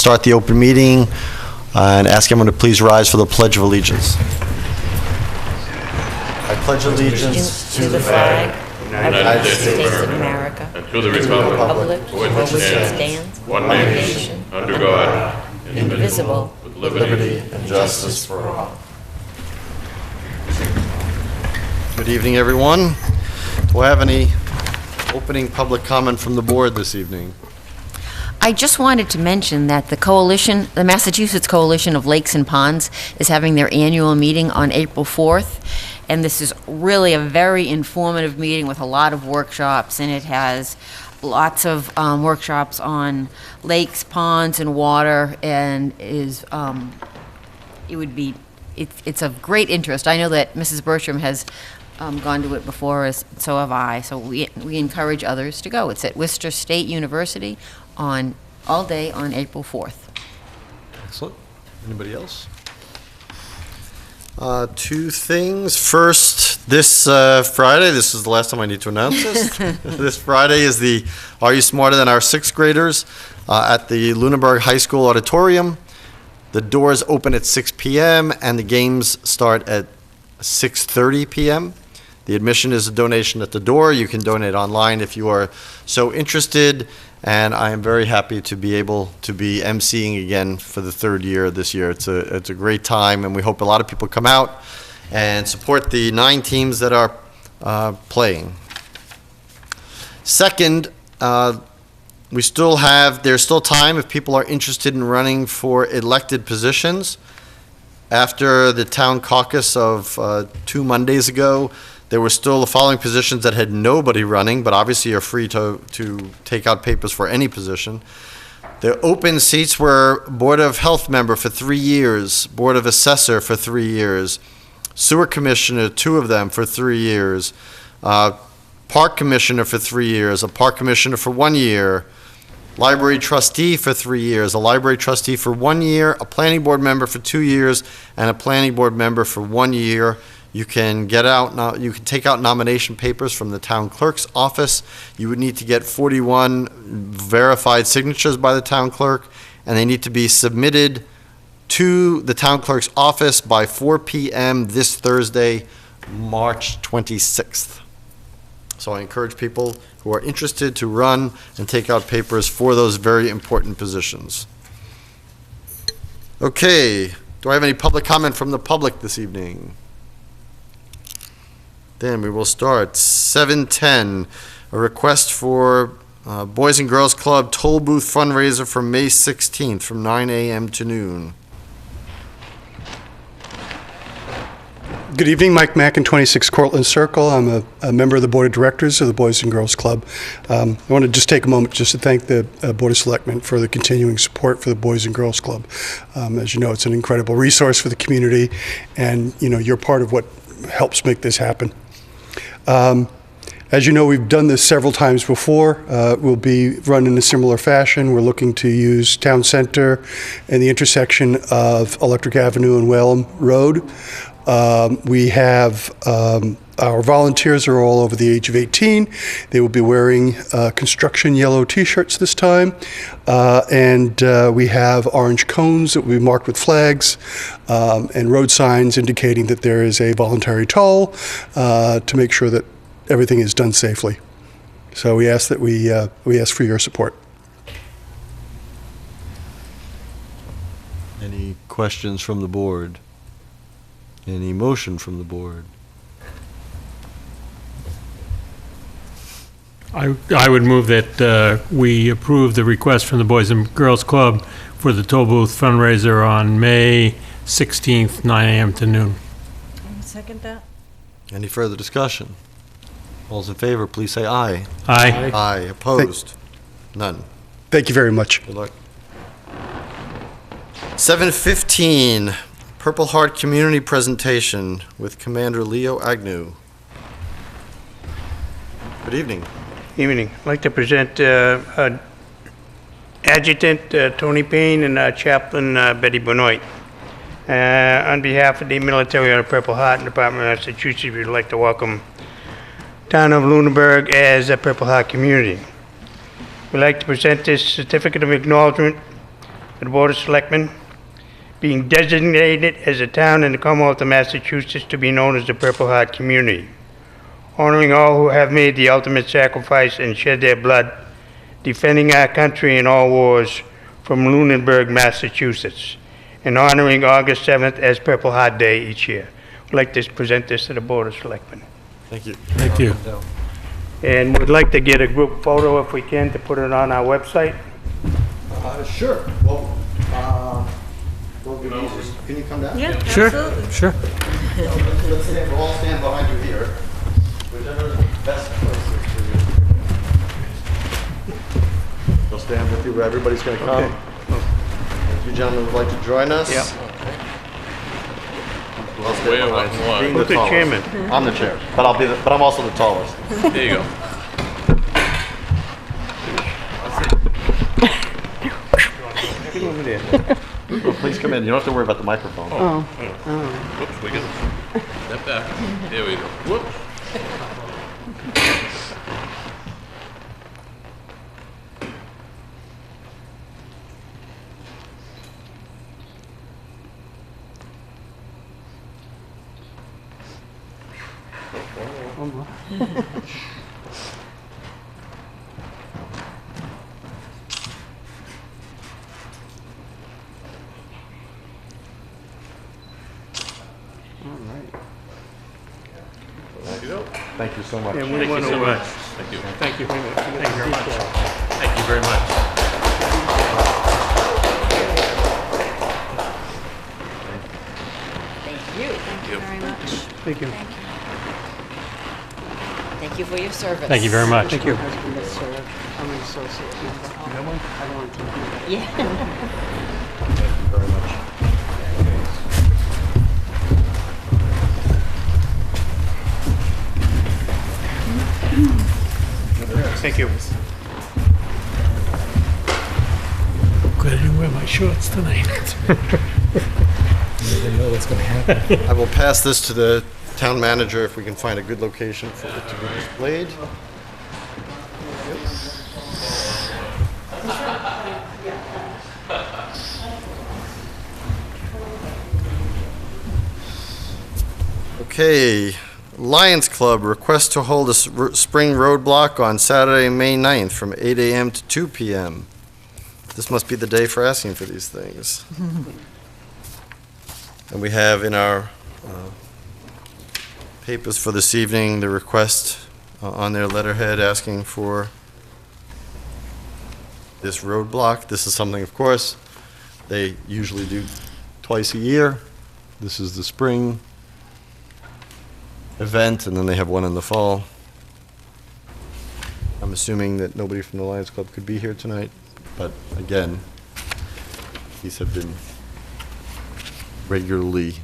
start the open meeting and ask everyone to please rise for the Pledge of Allegiance. I pledge allegiance to the flag of the United States of America and to the republic for which it stands, one nation, under God, indivisible, with liberty and justice for all. Good evening, everyone. Do I have any opening public comment from the board this evening? I just wanted to mention that the Massachusetts Coalition of Lakes and Ponds is having their annual meeting on April 4th, and this is really a very informative meeting with a lot of workshops, and it has lots of workshops on lakes, ponds, and water, and it's of great interest. I know that Mrs. Bertram has gone to it before, so have I, so we encourage others to go. It's at Worcester State University all day on April 4th. Excellent. Anybody else? Two things. First, this Friday, this is the last time I need to announce this. This Friday is the Are You Smarter Than Our Sixth Graders at the Lunenburg High School Auditorium. The doors open at 6 p.m. and the games start at 6:30 p.m. The admission is a donation at the door. You can donate online if you are so interested, and I am very happy to be able to be emceeing again for the third year this year. It's a great time, and we hope a lot of people come out and support the 9 teams that are playing. Second, there's still time if people are interested in running for elected positions. After the town caucus of 2 Mondays ago, there were still the following positions that had nobody running, but obviously you're free to take out papers for any position. The open seats were Board of Health member for 3 years, Board of Assessor for 3 years, Sewer Commissioner, 2 of them for 3 years, Park Commissioner for 3 years, a Park Commissioner for 1 year, Library Trustee for 3 years, a Library Trustee for 1 year, a Planning Board member for 2 years, and a Planning Board member for 1 year. You can take out nomination papers from the town clerk's office. You would need to get 41 verified signatures by the town clerk, and they need to be submitted to the town clerk's office by 4 p.m. this Thursday, March 26th. So I encourage people who are interested to run and take out papers for those very important positions. Okay, do I have any public comment from the public this evening? Then we will start. 7:10, a request for Boys and Girls Club toll booth fundraiser for May 16th from 9 a.m. to noon. Good evening, Mike Mackin, 26 Cortlandt Circle. I'm a member of the Board of Directors of the Boys and Girls Club. I want to just take a moment just to thank the Board of Selectmen for the continuing support for the Boys and Girls Club. As you know, it's an incredible resource for the community, and you're part of what helps make this happen. As you know, we've done this several times before. We'll be run in a similar fashion. We're looking to use Town Center and the intersection of Electric Avenue and Whalum Road. We have our volunteers are all over the age of 18. They will be wearing construction yellow t-shirts this time. And we have orange cones that will be marked with flags and road signs indicating that there is a voluntary toll to make sure that everything is done safely. So we ask that we ask for your support. Any questions from the board? Any motion from the board? I would move that we approve the request from the Boys and Girls Club for the toll booth fundraiser on May 16th, 9 a.m. to noon. I'll second that. Any further discussion? All those in favor, please say aye. Aye. Aye. Opposed? None. Thank you very much. Good luck. 7:15, Purple Heart Community Presentation with Commander Leo Agnew. Good evening. Evening. I'd like to present Adjutant Tony Payne and Chaplain Betty Benoit. On behalf of the military of the Purple Heart Department of Massachusetts, we'd like to welcome Town of Lunenburg as a Purple Heart community. We'd like to present this certificate of acknowledgement the Board of Selectmen, being designated as a town in the Commonwealth of Massachusetts to be known as the Purple Heart Community, honoring all who have made the ultimate sacrifice and shed their blood, defending our country in all wars, from Lunenburg, Massachusetts, and honoring August 7th as Purple Heart Day each year. I'd like to present this to the Board of Selectmen. Thank you. Thank you. And we'd like to get a group photo if we can to put it on our website. Sure. Well, can you come down? Yeah, Sure, absolutely. sure. Let's stand, we'll all stand behind you here. Whichever is the best places for you. We'll stand with you where everybody's going to come. If you gentlemen would like to join us. Yep. I'll stay behind, being Who's the tallest. chairman? I'm the chair, but I'm also the tallest. There you go. Get over there. Oh, please come in. You don't have to worry about the microphone. Whoops, we can step back. There we go. Whoops. Thank you so much. And we Thank you want so to, much. Thank you. Thank you. Thank you very much. Thank you very much. Thank you very much. thank you. Thank you for your service. Thank you very much. Thank you. I'm an associate member. I don't want to take it. Yeah. Thank you very much. Thank you. Glad I didn't wear my shorts tonight. I will pass this to the town manager if we can find a good location for it to be displayed. Okay, Lions Club requests to hold a spring roadblock on Saturday, May 9th from 8 a.m. to 2 p.m. This must be the day for asking for these things. And we have in our papers for this evening the request on their letterhead asking for this roadblock. This is something, of course, they usually do twice a year. This is the spring event, and then they have one in the fall. I'm assuming that nobody from the Lions Club could be here tonight, but again, these have been regularly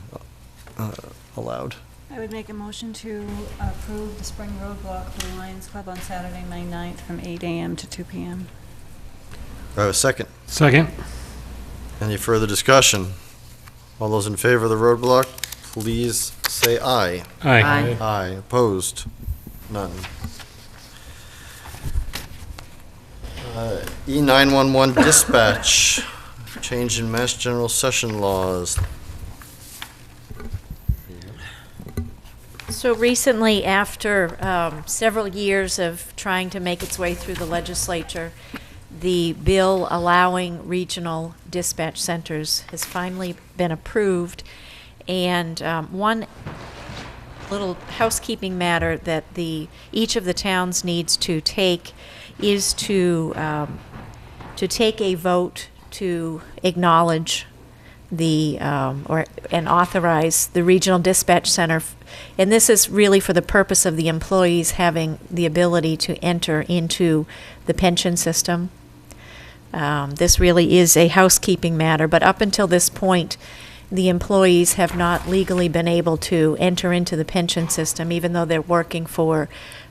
allowed. I would make a motion to approve the spring roadblock for the Lions Club on Saturday, May 9th from 8 a.m. to 2 p.m. Do I have a second? Second? Any further discussion? All those in favor of the roadblock, please say aye. Aye. Aye. Opposed? None. E911 dispatch, change in Mass General Session laws. So recently, after several years of trying to make its way through the legislature, the bill allowing regional dispatch centers has finally been approved. And one little housekeeping matter that each of the towns needs to take is to take a vote to acknowledge and authorize the regional dispatch center. And this is really for the purpose of the employees having the ability to enter into the pension system. This really is a housekeeping matter, but up until this point, the employees have not legally been able to enter into the pension system, even though they're working for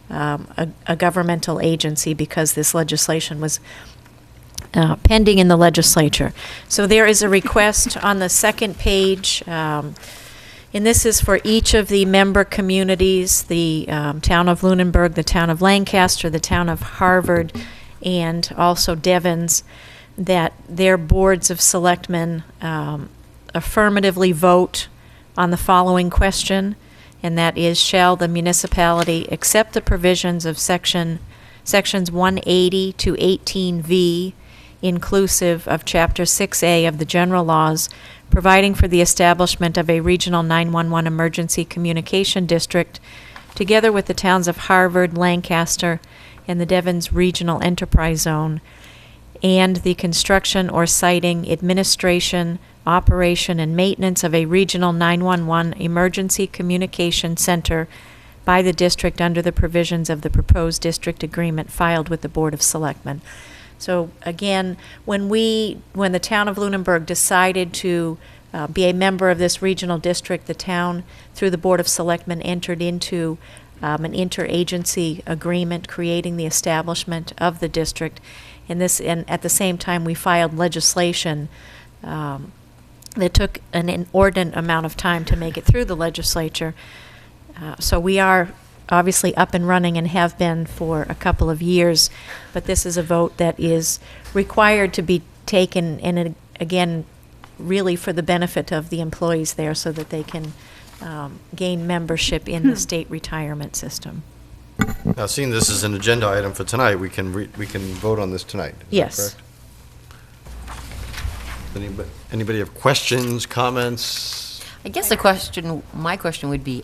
a governmental agency, because this legislation was pending in the legislature. So there is a request on the second page, and this is for each of the member communities, the town of Lunenburg, the town of Lancaster, the town of Harvard, and also Devon's. that their boards of selectmen affirmatively vote on the following question, and that is, shall the municipality accept the provisions of sections 180 to 18V, inclusive of Chapter 6A of the general laws, providing for the establishment of a regional 911 emergency communication district, together with the towns of Harvard, Lancaster, and the Devons Regional Enterprise Zone, and the construction or siting, administration, operation, and maintenance of a regional 911 emergency communication center by the district under the provisions of the proposed district agreement filed with the Board of Selectmen. So again, when the town of Lunenburg decided to be a member of this regional district, the town, through the Board of Selectmen, entered into an interagency agreement creating the establishment of the district. And at the same time, we filed legislation that took an inordinate amount of time to make it through the legislature. So we are obviously up and running and have been for a couple of years, but this is a vote that is required to be taken, and again, really for the benefit of the employees there so that they can gain membership in the state retirement system. Now, seeing this is an agenda item for tonight, we can vote on this tonight. Is that Yes. correct? Anybody have questions, comments? I guess my question would be,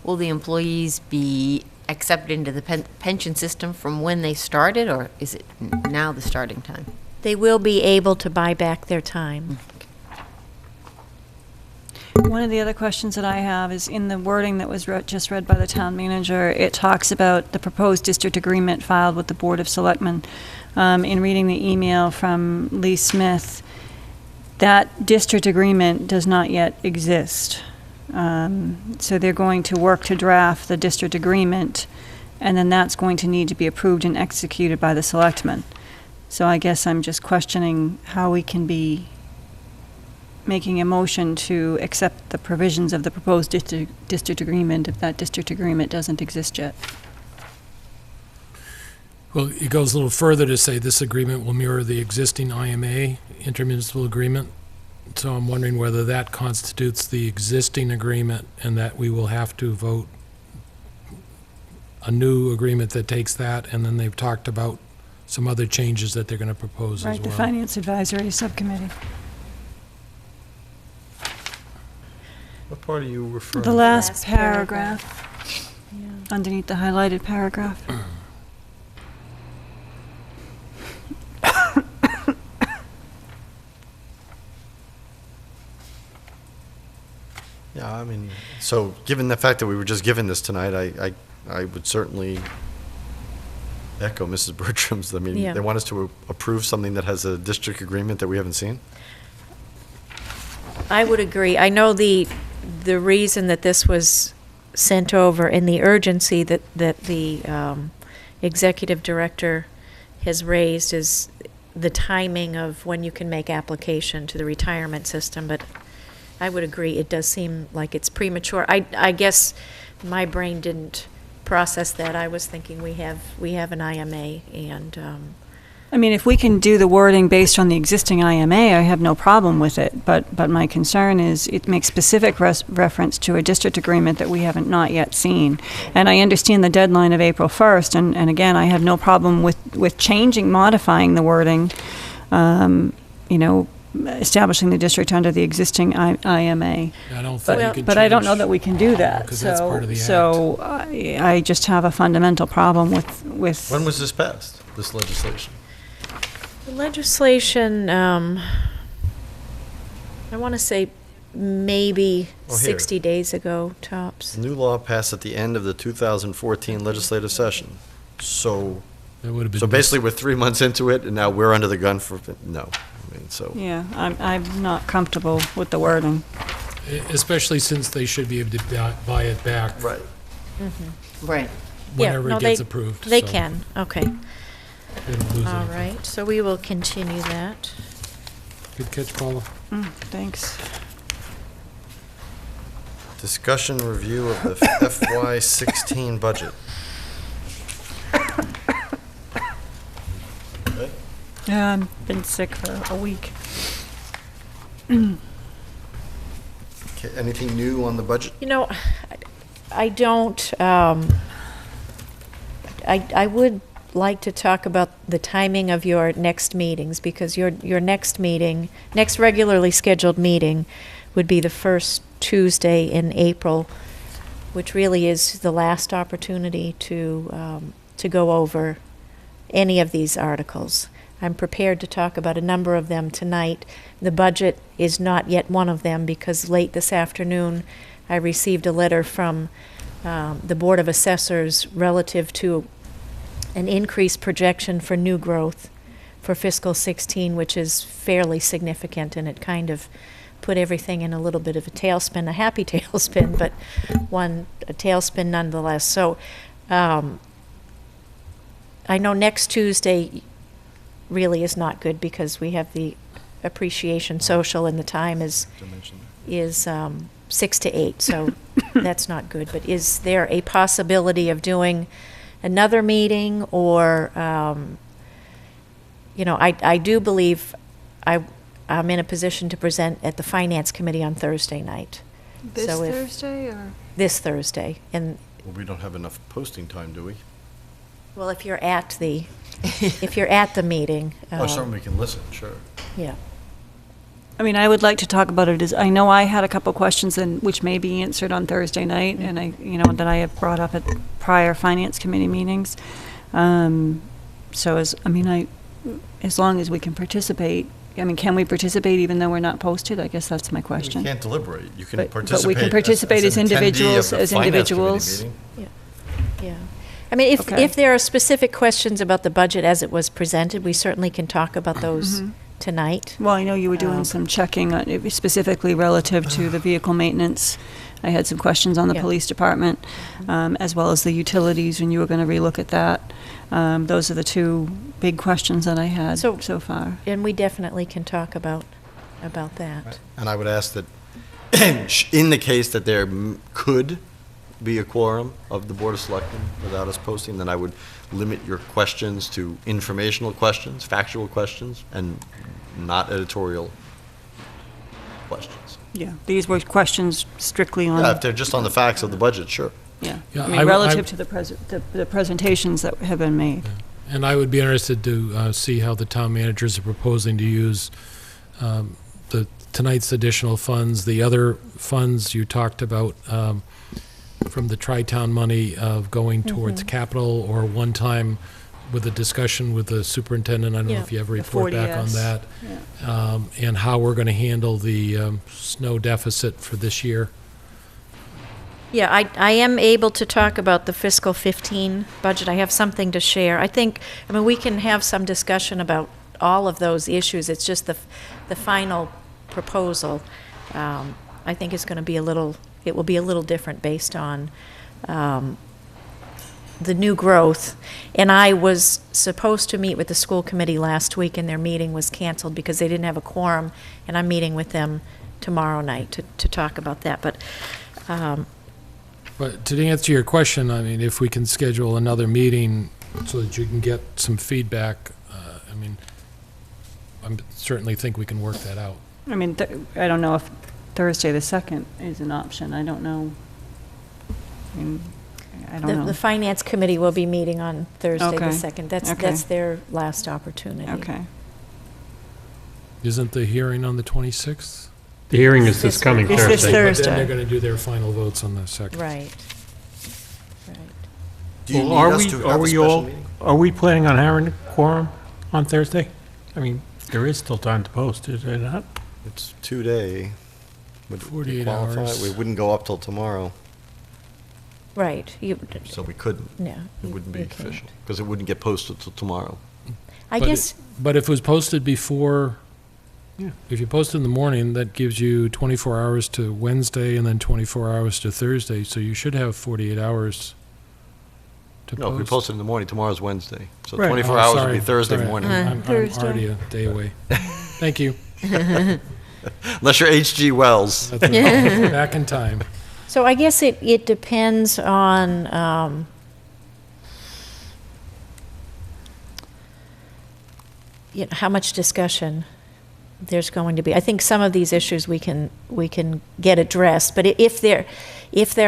will the employees be accepted into the pension system from when they started, or is it now the starting time? They will be able to buy back their time. One of the other questions that I have is in the wording that was just read by the town manager, it talks about the proposed district agreement filed with the Board of Selectmen. In reading the email from Lee Smith, that district agreement does not yet exist. So they're going to work to draft the district agreement, and then that's going to need to be approved and executed by the selectmen. So I guess I'm just questioning how we can be making a motion to accept the provisions of the proposed district agreement if that district agreement doesn't exist yet. Well, it goes a little further to say this agreement will mirror the existing IMA, intermunicipal agreement. So I'm wondering whether that constitutes the existing agreement and that we will have to vote a new agreement that takes that, and then they've talked about some other changes that they're going to propose as well. Right, the Finance Advisory Subcommittee. What part are you referring The to? last paragraph, underneath the highlighted paragraph. Yeah, I mean, so given the fact that we were just given this tonight, I would certainly echo Mrs. Bertram's. I mean, Yeah. they want us to approve something that has a district agreement that we haven't seen? I would agree. I know the reason that this was sent over and the urgency that the executive director has raised is the timing of when you can make application to the retirement system, but I would agree, it does seem like it's premature. I guess my brain didn't process that. I was thinking we have an IMA, and I mean, if we can do the wording based on the existing IMA, I have no problem with it, but my concern is it makes specific reference to a district agreement that we haven't not yet seen. And I understand the deadline of April 1st, and again, I have no problem with modifying the wording, establishing the district under the existing IMA. I don't think you can But I don't know change- that we can do that. Because that's part of the act. So I just have a fundamental problem with. When was this passed, this legislation? the legislation, I want to say maybe Oh, here. 60 days ago, tops. The new law passed at the end of the 2014 legislative session. So, That would have been. so basically, we're 3 months into it, and now we're under the gun for, no. I mean, so, Yeah, I'm not comfortable with the wording. Especially since they should be able to buy it back right. Right. whenever Yeah, no, it gets they- approved. They so can, okay. they don't lose All anything. right, so we will continue that. Good catch, Paula. Thanks. Discussion review of the FY16 budget. Good? Yeah, I've been sick for a week. Okay, anything new on the budget? You know, I don't, I would like to talk about the timing of your next meetings, because your next meeting, next regularly scheduled meeting would be the first Tuesday in April, which really is the last opportunity to go over any of these articles. I'm prepared to talk about a number of them tonight. The budget is not yet one of them, because late this afternoon, I received a letter from the Board of Assessors relative to an increased projection for new growth for fiscal 16, which is fairly significant, and it kind of put everything in a little bit of a tailspin, a happy tailspin, but a tailspin nonetheless. So I know next Tuesday really is not good, because we have the appreciation social, and the time is 6 to 8, so that's not good. But is there a possibility of doing another meeting, or, I do believe I'm in a position to present at the Finance Committee on Thursday night. Thursday, or? This Thursday, and, Well, we don't have enough posting time, do we? well, if you're at the meeting. Oh, certainly we can listen, sure. Yeah. I mean, I would like to talk about it. I know I had a couple questions which may be answered on Thursday night, and that I have brought up at prior Finance Committee meetings. So as long as we can participate, can we participate even though we're not posted? I guess that's my question. We can't deliberate. You can But participate. we can participate as an attendee of individuals- the as Finance Committee individuals. meeting. Yeah. I mean, Okay. if there are specific questions about the budget as it was presented, we certainly can talk about those tonight. Well, I know you were doing some checking on it, specifically relative to the vehicle maintenance. I had some questions on the Yeah. police department, as well as the utilities, and you were going to relook at that. Those are the two big questions that I had So- so far. And we definitely can talk about that. And I would ask that, in the case that there could be a quorum of the Board of Selectmen without us posting, then I would limit your questions to informational questions, factual questions, and not editorial questions. Yeah, these were questions strictly on. Yeah, if they're just on the facts of the budget, sure. Yeah, Yeah, I mean, relative to the presentations that have been made. And I would be interested to see how the town managers are proposing to use tonight's additional funds, the other funds you talked about from the tri-town money of going towards capital, or one time with a discussion with the superintendent. I don't know Yeah. if you have a The report back on 40S. that. Yeah. And how we're going to handle the snow deficit for this year. Yeah, I am able to talk about the fiscal 15 budget. I have something to share. I mean, we can have some discussion about all of those issues. It's just the final proposal, I think is going to be it will be a little different based on the new growth. And I was supposed to meet with the school committee last week, and their meeting was canceled because they didn't have a quorum, and I'm meeting with them tomorrow night to talk about that. But But to answer your question, I mean, if we can schedule another meeting so that you can get some feedback, I certainly think we can work that out. I mean, I don't know if Thursday the 2nd is an option. I don't know. I don't know. The Finance Committee will be meeting on Thursday the Okay. 2nd. That's Okay. their last opportunity. Okay. Isn't the hearing on the 26th? The hearing is this This coming It's this Thursday. But then Thursday. they're going to do their final votes on the 2nd. Right. Do you Well, need are us we, to are have a we special all, meeting? are we planning on having a quorum on Thursday? I mean, there is still time to post, is there not? It's 2-day. Would 48 qualify? hours. We wouldn't go up till tomorrow, Right. so we couldn't. No. It wouldn't be you can't. official, because it wouldn't get posted till tomorrow. I But guess, But if it was posted before, Yeah. if you post in the morning, that gives you 24 hours to Wednesday and then 24 hours to Thursday, so you should have 48 hours to post. No, if we posted in the morning, tomorrow's Wednesday, so Right. 24 Oh, hours would sorry, be Thursday sorry. morning. I'm Thursday. already a day away. Thank you. Unless you're H.G. Wells. That's back in time. so I guess it depends on, how much discussion there's going to be. I think some of these issues we can get addressed, but if there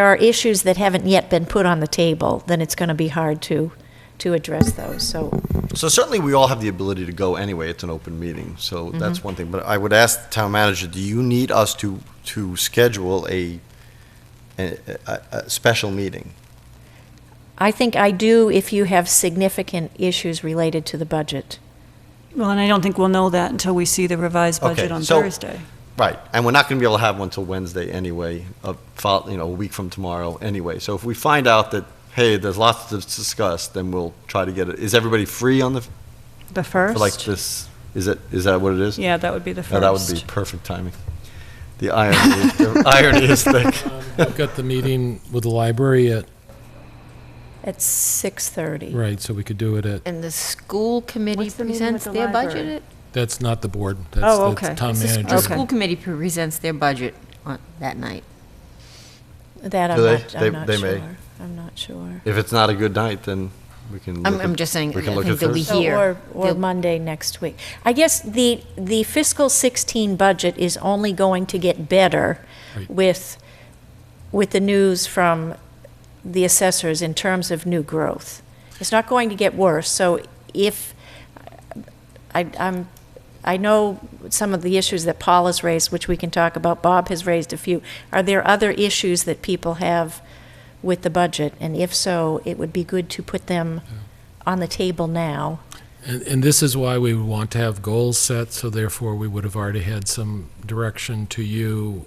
are issues that haven't yet been put on the table, then it's going to be hard to address those. So certainly we all have the ability to go anyway. It's an open meeting, so that's one thing. But I would ask the town manager, do you need us to schedule a special meeting? I think I do if you have significant issues related to the budget. Well, and I don't think we'll know that until we see the revised budget Okay, on so- Thursday. Right, and we're not going to be able to have one till Wednesday anyway, a week from tomorrow anyway. So if we find out that, hey, there's lots to discuss, then we'll try to get it. Is everybody free on The for first? like this? Is that what it is? Yeah, that would be the first. No, that would be perfect timing. The irony is thick. I've got the meeting with the library At 6:30. right, so we could do it at, And the school committee What's the meeting with presents the their budget library? at? that's not the board. Oh, That's okay. the town The manager. Okay. school committee presents their budget on that night. That Do they? I'm not They sure. may. I'm not sure. If it's not a good night, then we can. I'm just saying, we can I look think at they'll be Thursday. here. Or They'll- Monday next week. I guess the fiscal 16 budget is only going to get better Right. with the news from the assessors in terms of new growth. It's not going to get worse. So if, I know some of the issues that Paul has raised, which we can talk about. Bob has raised a few. Are there other issues that people have with the budget? And if so, it would be good to put them on the table now. And this is why we would want to have goals set, so therefore we would have already had some direction to you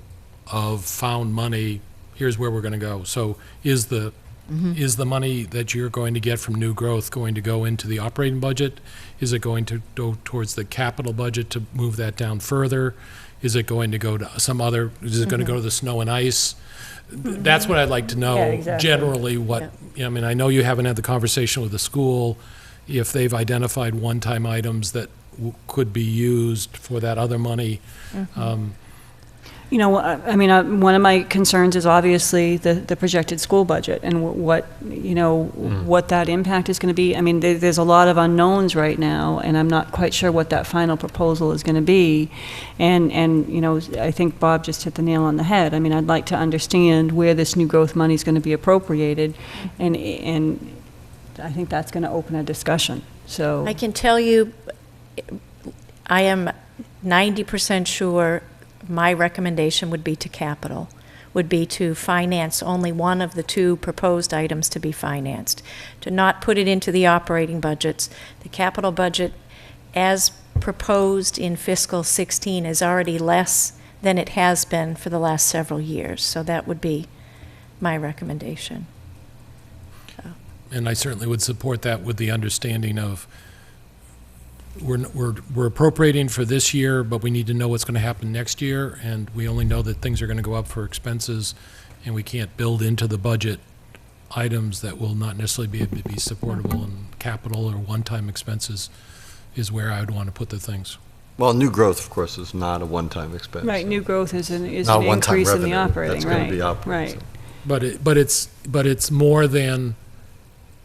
of found money, here's where we're going to go. So is the money that you're going to get from new growth going to go into the operating budget? Is it going to go towards the capital budget to move that down further? Is it going to go to some other, is it going to go to the snow and ice? That's what I'd like to know, Yeah, exactly. generally what, I mean, I know you haven't had the conversation with the school, if they've identified one-time items that could be used for that other money. You know, I mean, one of my concerns is obviously the projected school budget and what that impact is going to be. I mean, there's a lot of unknowns right now, and I'm not quite sure what that final proposal is going to be. And I think Bob just hit the nail on the head. I mean, I'd like to understand where this new growth money is going to be appropriated, and I think that's going to open a discussion. So I can tell you, I am 90% sure my recommendation would be to capital, would be to finance only one of the two proposed items to be financed, to not put it into the operating budgets. The capital budget, as proposed in fiscal 16, is already less than it has been for the last several years. So that would be my recommendation. And I certainly would support that with the understanding of we're appropriating for this year, but we need to know what's going to happen next year, and we only know that things are going to go up for expenses, and we can't build into the budget items that will not necessarily be able to be supportable in capital or one-time expenses is where I would want to put the things. Well, new growth, of course, is not a one-time expense. right, new growth is an Not a one-time increase in the revenue. operating, That's right? going to be operating. Right. so. But it's more than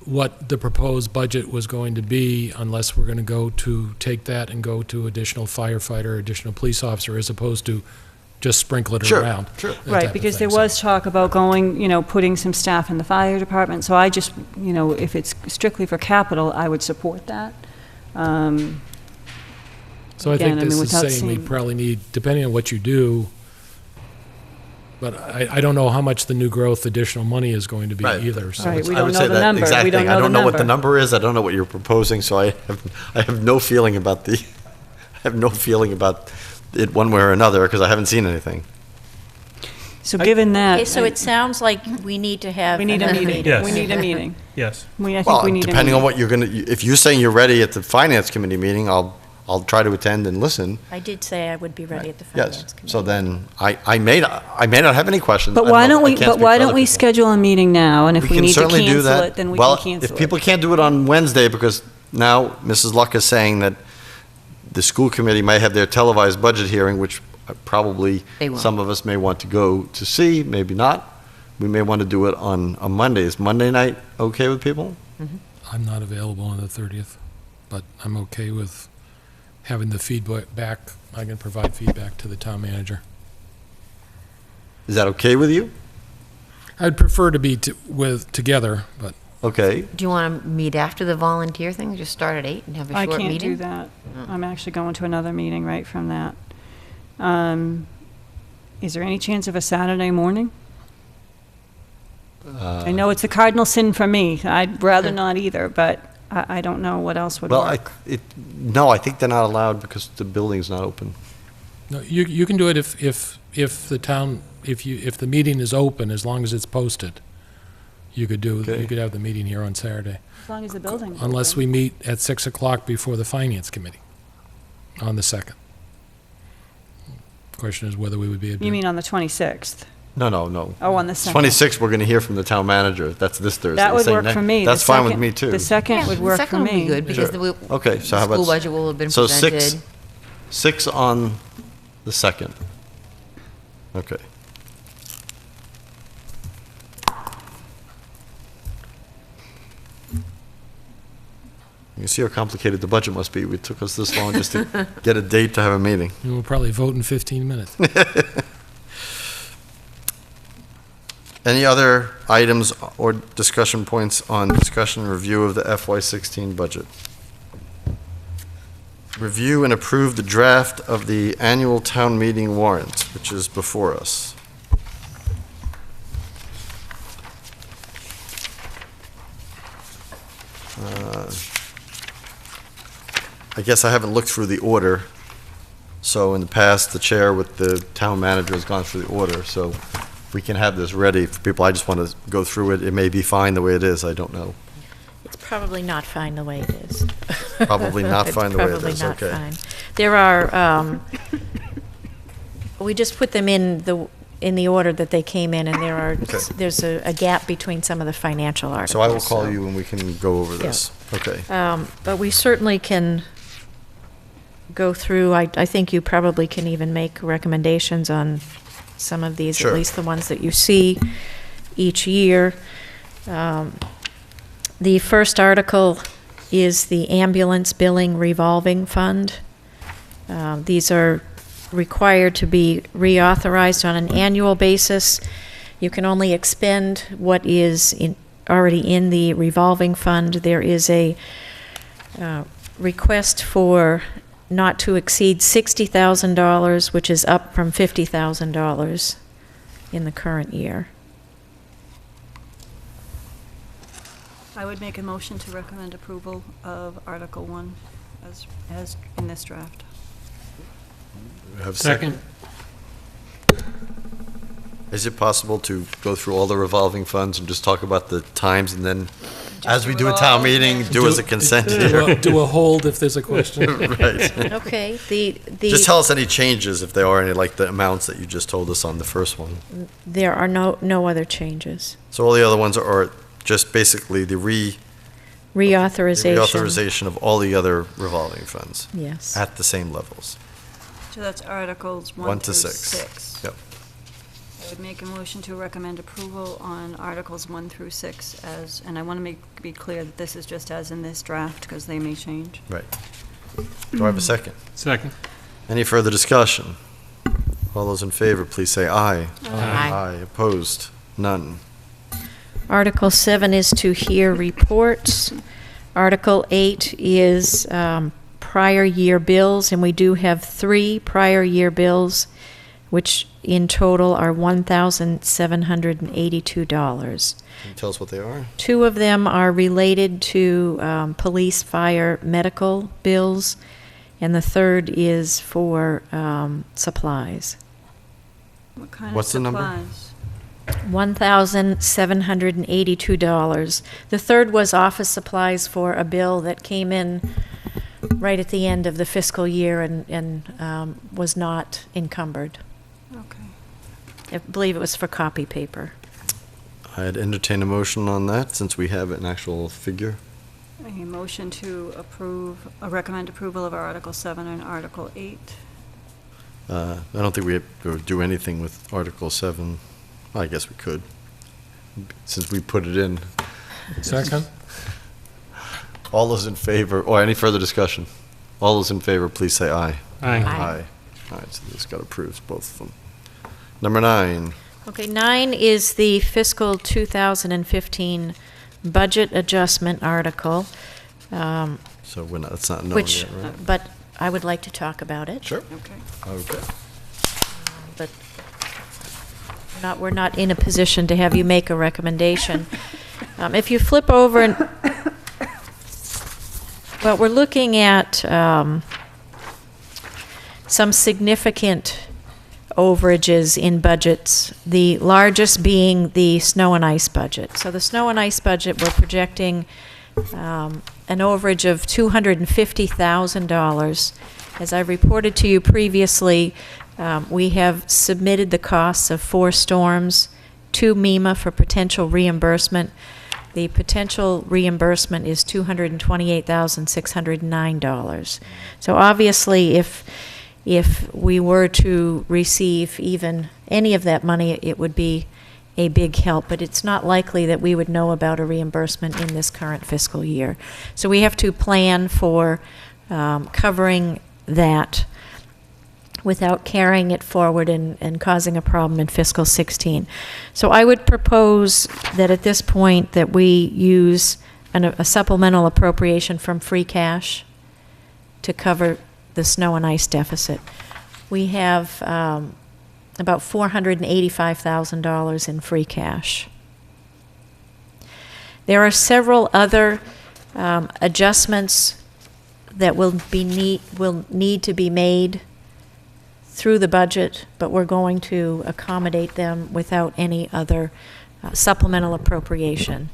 what the proposed budget was going to be, unless we're going to go to take that and go to additional firefighter, additional police officer, as opposed to just sprinkle it Sure, around. sure. that type Right, of because thing. there was talk about putting some staff in the fire department, so I just, if it's strictly for capital, I would support that. So I again, think I mean, this is without saying we seeing- probably need, depending on what you do, but I don't know how much the new growth additional money is going to be Right. either. So Right, it's- we I don't would know say the that number. We exact don't thing. know I the don't know what the number. number is. I don't know what you're proposing, so I have no feeling about I have no feeling about it one way or another because I haven't seen anything. So given that. Okay, so it sounds like we need to have We need a another meeting. Yes. We need a meeting. Yes. I think Well, we need a depending on meeting. what you're going to, if you're saying you're ready at the finance committee meeting, I'll try to attend and listen. I did say I would be ready at the Yes. finance committee. So then I may not have any questions. But I why don't know- I we, can't but speak why for don't other we people. schedule a meeting now, and if we can need to certainly do cancel that. it, then we Well, can cancel it. if people can't do it on Wednesday, because now Mrs. Luck is saying that the school committee might have their televised budget hearing, which probably They will. some of us may want to go to see, maybe not. We may want to do it on a Monday. Is Monday night okay with people? I'm not available on the 30th, but I'm okay with having the feedback back, I can provide feedback to the town manager. Is that okay with you? I'd prefer to be together, but Okay. Do you want to meet after the volunteer thing? Just start at 8 and have a I short can't meeting? do that. I'm actually going to another meeting right from that. Is there any chance of a Saturday morning? I know it's a cardinal sin for me. I'd rather not either, but I don't know what else would Well, work. no, I think they're not allowed because the building's not open. no, you can do it if the town, if the meeting is open, as long as it's posted. You could Okay. you could have the meeting here on Saturday, As long as the building's unless open. we meet at 6 o'clock before the finance committee on the 2nd. Question is whether we would be able to. You mean on the 26th? No. Oh, on the 2nd. 26th, we're going to hear from the town manager. That's this Thursday. That would Same work night. for me. That's The fine with second- me, too. The 2nd would work for Second would be me. good, because Sure. Okay, so the how about... school budget will have been So presented. 6 on the 2nd. Okay. You can see how complicated the budget must be. It took us this long just to get a date to have a meeting. And we'll probably vote in 15 minutes. Any other items or discussion points on discussion and review of the FY16 budget? Review and approve the draft of the annual town meeting warrant, which is before us. I guess I haven't looked through the order. So in the past, the chair with the town manager has gone through the order, so we can have this ready for people. I just want to go through it. It may be fine the way it is, I don't know. It's probably not fine the way it is. Probably not fine the way it It's is, probably okay. not fine. There are, we just put them in the order that they came in, and there's a gap between some of the financial articles. So I will call you and we can go over this. Okay. But we certainly can go through, I think you probably can even make recommendations on some of these, Sure. at least the ones that you see each year. The first article is the ambulance billing revolving fund. These are required to be reauthorized on an annual basis. You can only expend what is already in the revolving fund. There is a request for not to exceed $60,000, which is up from $50,000 in the current year. I would make a motion to recommend approval of Article 1 as in this draft. Have a Second. Is it possible to go through all the revolving funds and just talk about the times and then, as we do a town meeting, do as a consent here? Do a hold if there's a question. Right. Okay, the Just tell us any changes, if there are any, like the amounts that you just told us on the first one. there are no other changes. So all the other ones are just basically the Reauthorization. reauthorization of all the other revolving funds Yes. at the same levels. So that's Articles 1 1 to through 6. 6. Yep. I would make a motion to recommend approval on Articles 1 through 6 as, and I want to be clear that this is just as in this draft, because they may change. Right. Do I have a second? Second. Any further discussion? All those in favor, please say aye. Aye. Opposed? None. Article 7 is to hear reports. Article 8 is prior year bills, and we do have 3 prior year bills, which in total are $1,782. Can you tell us what they are? 2 of them are related to police, fire, medical bills, and the third is for supplies. What kind of What's the number? supplies? $1,782. The third was office supplies for a bill that came in right at the end of the fiscal year and was not encumbered. Okay. I believe it was for copy paper. I'd entertain a motion on that, since we have an actual figure. A motion to recommend approval of Article 7 and Article 8. I don't think we have to do anything with Article 7. Well, I guess we could, since we put it in. Second? All those in favor, or any further discussion? All those in favor, please say aye. Aye. Aye. All right, so this got approved, both of them. Number 9. Okay, 9 is the fiscal 2015 budget adjustment article, So we're not, it's not known which, yet, right? but I would like to talk about it. Sure. Okay. But we're not in a position to have you make a recommendation. If you flip over and, well, we're looking at some significant overages in budgets, the largest being the snow and ice budget. So the snow and ice budget, we're projecting an overage of $250,000. As I reported to you previously, we have submitted the costs of 4 storms to MEMA for potential reimbursement. The potential reimbursement is $228,609. So obviously, if we were to receive even any of that money, it would be a big help, but it's not likely that we would know about a reimbursement in this current fiscal year. So we have to plan for covering that without carrying it forward and causing a problem in fiscal 16. So I would propose that at this point that we use a supplemental appropriation from free cash to cover the snow and ice deficit. We have about $485,000 in free cash. There are several other adjustments that will need to be made through the budget, but we're going to accommodate them without any other supplemental appropriation.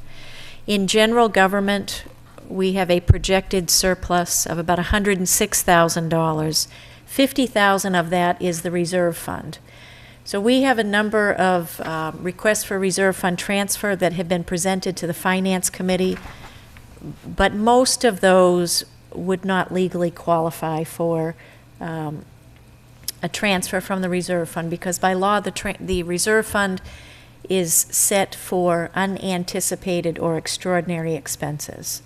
In general government, we have a projected surplus of about $106,000. $50,000 of that is the reserve fund. So we have a number of requests for reserve fund transfer that have been presented to the Finance Committee, but most of those would not legally qualify for a transfer from the reserve fund, because by law the reserve fund is set for unanticipated or extraordinary expenses.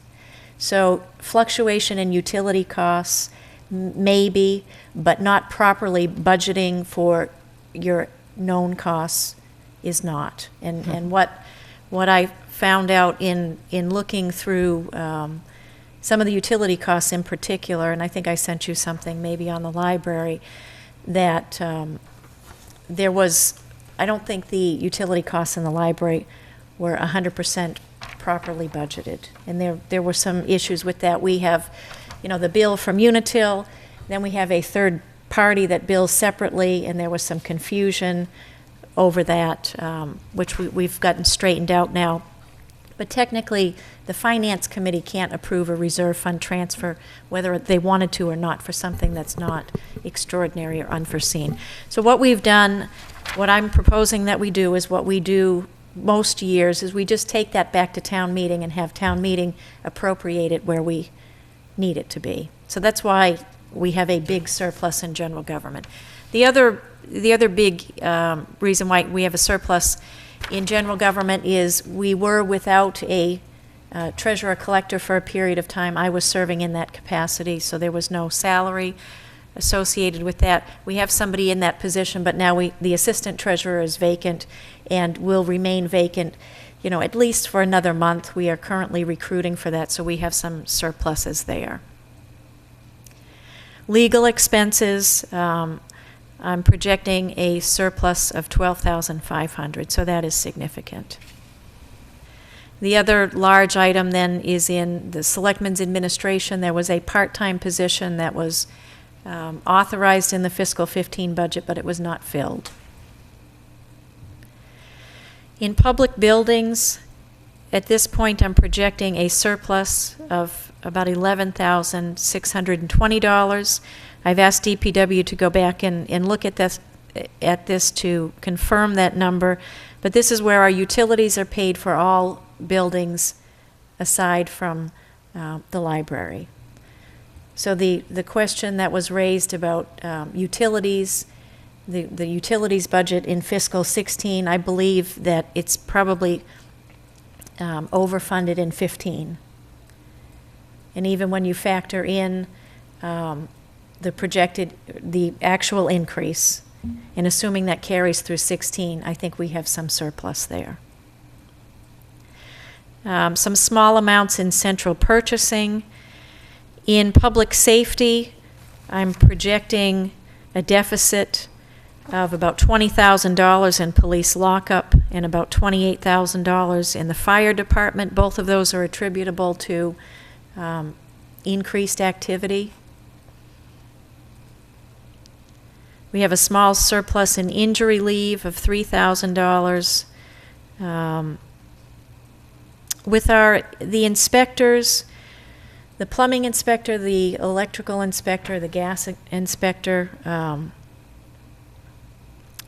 So fluctuation in utility costs, maybe, but not properly budgeting for your known costs is not. And what I found out in looking through some of the utility costs in particular, and I think I sent you something maybe on the library, that there was, I don't think the utility costs in the library were 100% properly budgeted. And there were some issues with that. We have, the bill from Unitil, then we have a third party that bills separately, and there was some confusion over that, which we've gotten straightened out now. But technically, the Finance Committee can't approve a reserve fund transfer, whether they wanted to or not, for something that's not extraordinary or unforeseen. So what we've done, what I'm proposing that we do is what we do most years, is we just take that back to town meeting and have town meeting appropriate it where we need it to be. So that's why we have a big surplus in general government. The other big reason why we have a surplus in general government is we were without a treasurer-collector for a period of time. I was serving in that capacity, so there was no salary associated with that. We have somebody in that position, but now the assistant treasurer is vacant and will remain vacant, at least for another month. We are currently recruiting for that, so we have some surpluses there. Legal expenses, I'm projecting a surplus of $12,500, so that is significant. The other large item then is in the Selectmen's administration. There was a part-time position that was authorized in the fiscal 15 budget, but it was not filled. In public buildings, at this point, I'm projecting a surplus of about $11,620. I've asked DPW to go back and look at this to confirm that number, but this is where our utilities are paid for all buildings aside from the library. So the question that was raised about utilities, the utilities budget in fiscal 16, I believe that it's probably overfunded in 15. And even when you factor in the actual increase, and assuming that carries through 16, I think we have some surplus there. Some small amounts in central purchasing. In public safety, I'm projecting a deficit of about $20,000 in police lockup and about $28,000 in the fire department. Both of those are attributable to increased activity. We have a small surplus in injury leave of $3,000. With the inspectors, the plumbing inspector, the electrical inspector, the gas inspector,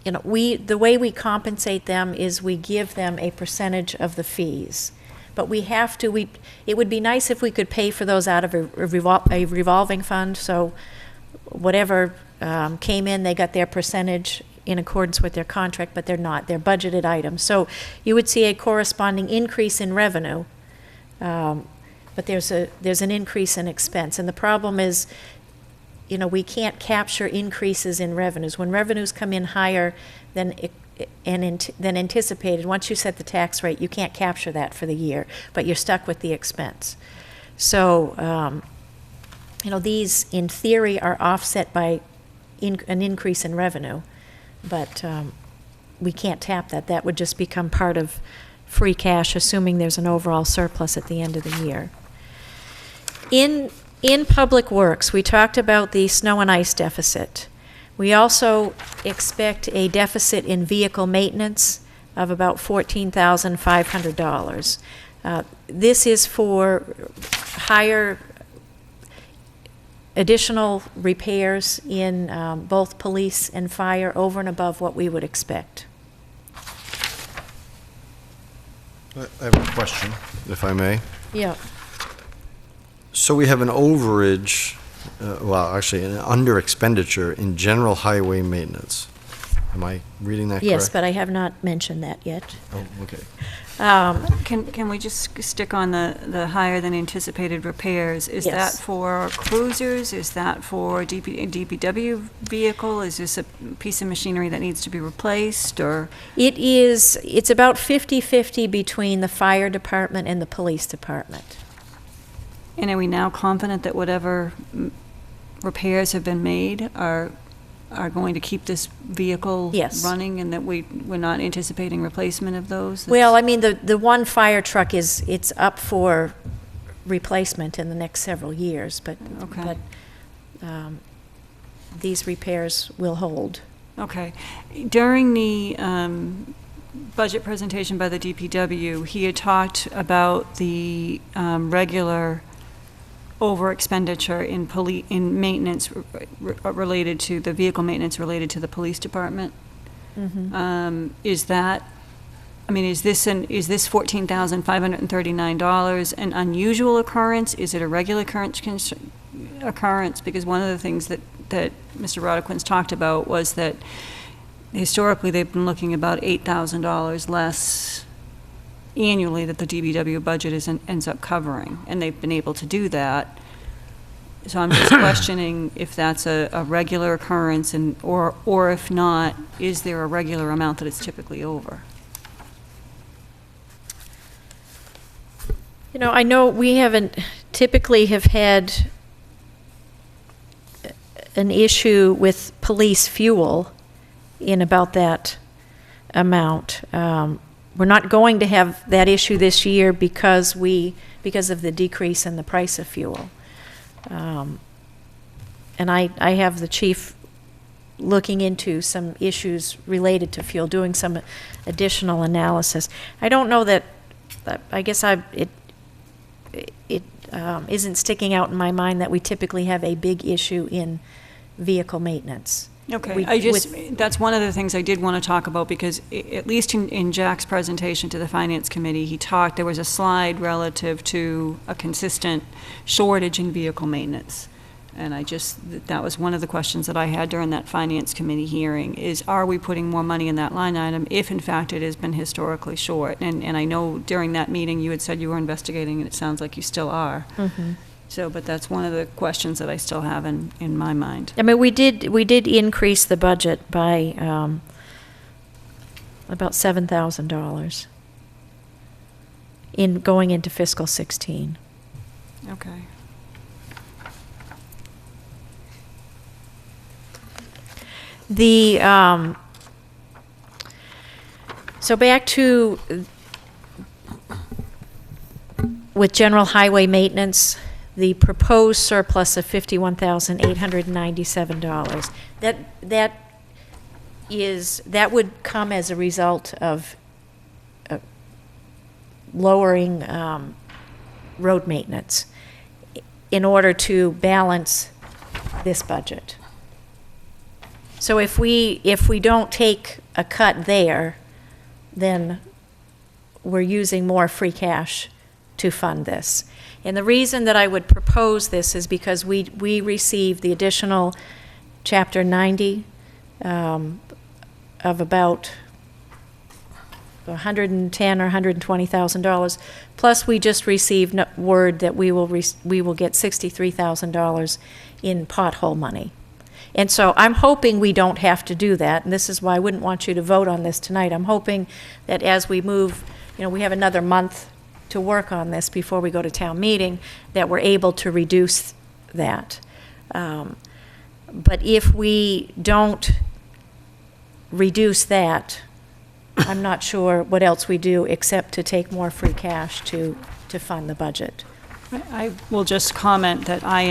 the way we compensate them is we give them a percentage of the fees. But we have to, it would be nice if we could pay for those out of a revolving fund, so whatever came in, they got their percentage in accordance with their contract, but they're not. They're budgeted items. So you would see a corresponding increase in revenue, but there's an increase in expense. And the problem is, we can't capture increases in revenues. When revenues come in higher than anticipated, once you set the tax rate, you can't capture that for the year, but you're stuck with the expense. So, these, in theory, are offset by an increase in revenue, but we can't tap that. That would just become part of free cash, assuming there's an overall surplus at the end of the year. In Public Works, we talked about the snow and ice deficit. We also expect a deficit in vehicle maintenance of about $14,500. This is for higher additional repairs in both police and fire over and above what we would expect. I have a question, if I may. Yeah. So we have an overage, actually an under expenditure in general highway maintenance. Am I reading that correct? Yes, but I have not mentioned that yet. Oh, okay. Can we just stick on the higher than anticipated repairs? Is Yes. that for cruisers? Is that for DPW vehicle? Is this a piece of machinery that needs to be replaced, or? It's about 50-50 between the fire department and the police department. And are we now confident that whatever repairs have been made are going to keep this vehicle Yes. running, and that we're not anticipating replacement of those? Well, I mean, the one fire truck it's up for replacement in the next several years, but Okay. these repairs will hold. Okay. During the budget presentation by the DPW, he had talked about the regular over expenditure in maintenance related to the vehicle maintenance related to the police department. Mm-hmm. Is this $14,539 an unusual occurrence? Is it a regular occurrence? Because one of the things that Mr. Rodequin's talked about was that historically they've been looking about $8,000 less annually that the DPW budget ends up covering, and they've been able to do that. So I'm just questioning if that's a regular occurrence, or if not, is there a regular amount that it's typically over? I know we haven't typically have had an issue with police fuel in about that amount. We're not going to have that issue this year because of the decrease in the price of fuel. And I have the chief looking into some issues related to fuel, doing some additional analysis. I don't know that, I guess it isn't sticking out in my mind that we typically have a big issue in vehicle maintenance. Okay, that's one of the things I did want to talk about, because at least in Jack's presentation to the Finance Committee, there was a slide relative to a consistent shortage in vehicle maintenance. And that was one of the questions that I had during that Finance Committee hearing, is are we putting more money in that line item if in fact it has been historically short? And I know during that meeting you had said you were investigating, and it sounds like you still are. Mm-hmm. So, but that's one of the questions that I still have in my mind. I mean, we did increase the budget by about $7,000 in going into fiscal 16. Okay. The, so back to, with general highway maintenance, the proposed surplus of $51,897. That would come as a result of lowering road maintenance in order to balance this budget. So if we don't take a cut there, then we're using more free cash to fund this. And the reason that I would propose this is because we received the additional Chapter 90 of about $110,000 or $120,000. Plus, we just received word that we will get $63,000 in pothole money. And so I'm hoping we don't have to do that, and this is why I wouldn't want you to vote on this tonight. I'm hoping that as we move, we have another month to work on this before we go to town meeting, that we're able to reduce that. But if we don't reduce that, I'm not sure what else we do except to take more free cash to fund the budget. I will just comment that I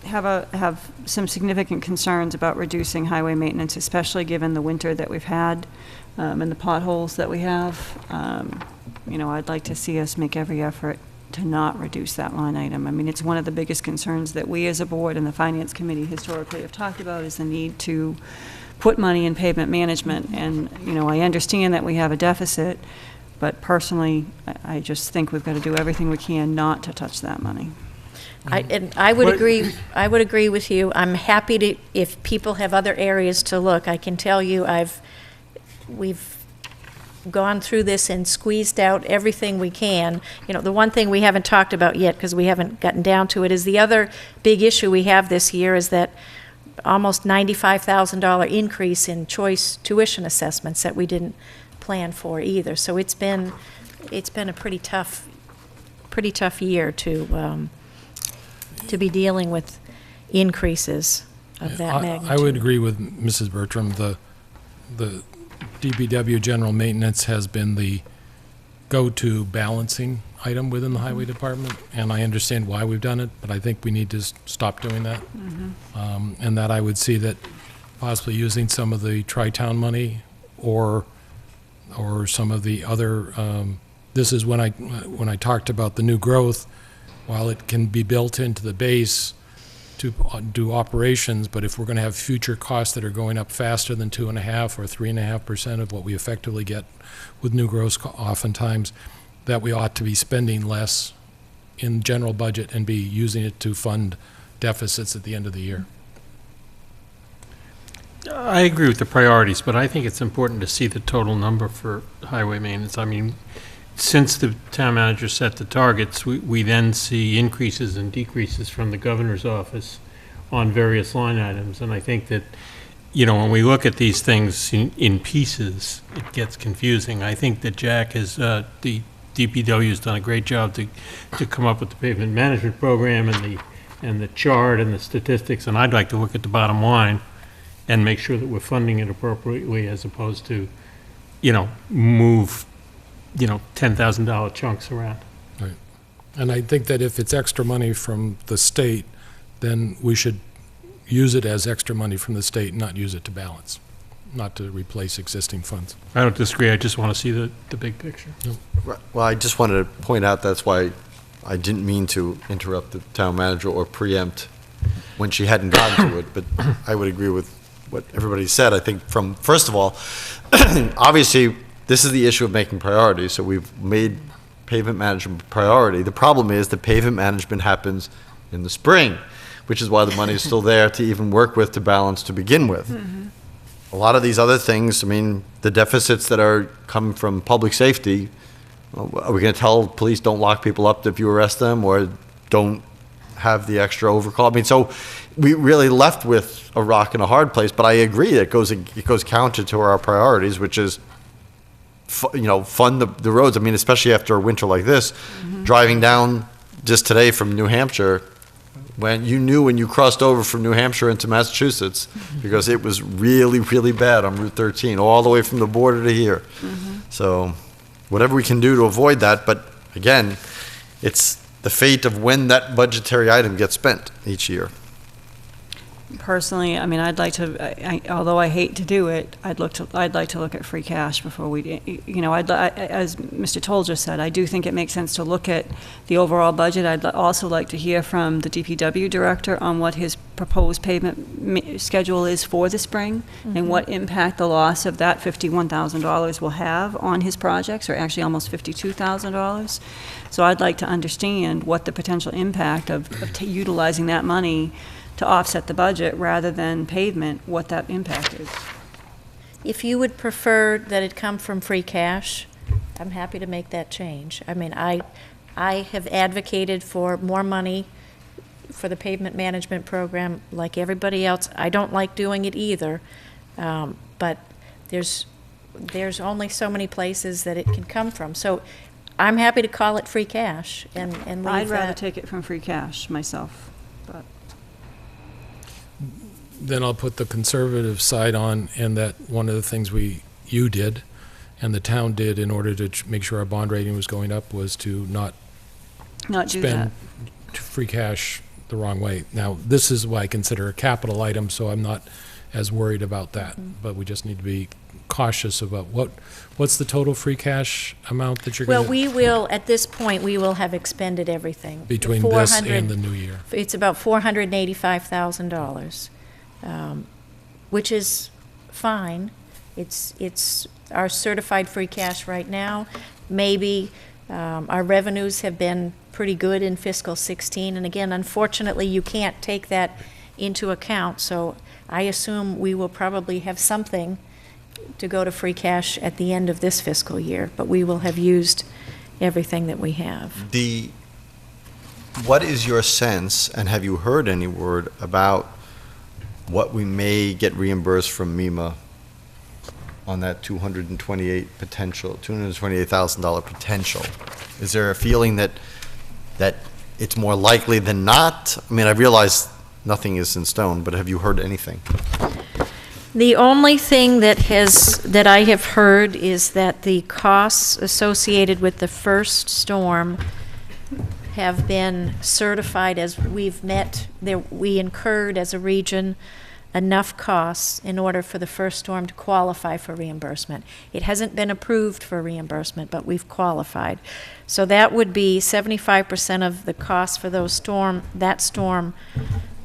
have some significant concerns about reducing highway maintenance, especially given the winter that we've had and the potholes that we have. I'd like to see us make every effort to not reduce that line item. I mean, it's one of the biggest concerns that we as a board and the Finance Committee historically have talked about, is the need to put money in pavement management. And, I understand that we have a deficit, but personally, I just think we've got to do everything we can not to touch that money. I would agree. I would agree with you. I'm happy to, if people have other areas to look. I can tell you, we've gone through this and squeezed out everything we can. The one thing we haven't talked about yet, because we haven't gotten down to it, is the other big issue we have this year is that almost $95,000 increase in choice tuition assessments that we didn't plan for either. So it's been a pretty tough year to be dealing with increases of that magnitude. I would agree with Mrs. Bertram. The DPW general maintenance has been the go-to balancing item within the highway department, and I understand why we've done it, but I think we need to stop doing that. And that I would see that possibly using some of the tri-town money or some of the other, this is when I talked about the new growth, while it can be built into the base to do operations, but if we're going to have future costs that are going up faster than 2.5% or 3.5% of what we effectively get with new growth, oftentimes, that we ought to be spending less in general budget and be using it to fund deficits at the end of the year. I agree with the priorities, but I think it's important to see the total number for highway maintenance. I mean, since the town manager set the targets, we then see increases and decreases from the governor's office on various line items. And I think that, when we look at these things in pieces, it gets confusing. I think that Jack has, the DPW has done a great job to come up with the pavement management program and the chart and the statistics. And I'd like to look at the bottom line and make sure that we're funding it appropriately, as opposed to, move $10,000 chunks around. Right. And I think that if it's extra money from the state, then we should use it as extra money from the state, not use it to balance, not to replace existing funds. I don't disagree. I just want to see the big picture. Right. Well, I just wanted to point out, that's why I didn't mean to interrupt the town manager or preempt when she hadn't gotten to it, but I would agree with what everybody said. I think first of all, obviously, this is the issue of making priorities, so we've made pavement management a priority. The problem is the pavement management happens in the spring, which is why the money is still there to even work with, to balance to begin with. Mm-hmm. A lot of these other things, the deficits that are coming from public safety, are we going to tell police don't lock people up if you arrest them, or don't have the extra overcall. I mean, so we really left with a rock and a hard place, but I agree, it goes counter to our priorities, which is, fund the roads. I mean, especially after a winter like this, driving down just today from New Hampshire, when you crossed over from New Hampshire into Massachusetts, because it was really, really bad on Route 13, all the way from the border to here. So whatever we can do to avoid that, but again, it's the fate of when that budgetary item gets spent each year. Personally, I mean, I'd like to, although I hate to do it, I'd like to look at free cash before we, as Mr. Toll just said, I do think it makes sense to look at the overall budget. I'd also like to hear from the DPW director on what his proposed pavement schedule is for the spring, and what impact the loss of that $51,000 will have on his projects, or actually almost $52,000. So I'd like to understand what the potential impact of utilizing that money to offset the budget rather than pavement, what that impact is. If you would prefer that it come from free cash, I'm happy to make that change. I mean, I have advocated for more money for the pavement management program like everybody else. I don't like doing it either, but there's only so many places that it can come from. So I'm happy to call it free cash and leave I'd rather that. take it from free cash myself, but. Then I'll put the conservative side on, and that one of the things you did and the town did in order to make sure our bond rating was going up was to not Do that. spend free cash the wrong way. Now, this is what I consider a capital item, so I'm not as worried about that. But we just need to be cautious about what's the total free cash amount that you're Well, going we will, at this point, we will have expended everything. between this 400 and the new year. It's about $485,000, which is fine. It's our certified free cash right now. Maybe our revenues have been pretty good in fiscal 16, and again, unfortunately, you can't take that into account, so I assume we will probably have something to go to free cash at the end of this fiscal year, but we will have used everything that we have. What is your sense, and have you heard any word about what we may get reimbursed from MEMA on that $228,000 potential? Is there a feeling that it's more likely than not? I mean, I realize nothing is in stone, but have you heard anything? The only thing that I have heard is that the costs associated with the first storm have been certified as we incurred as a region enough costs in order for the first storm to qualify for reimbursement. It hasn't been approved for reimbursement, but we've qualified. So that would be 75% of the cost for that storm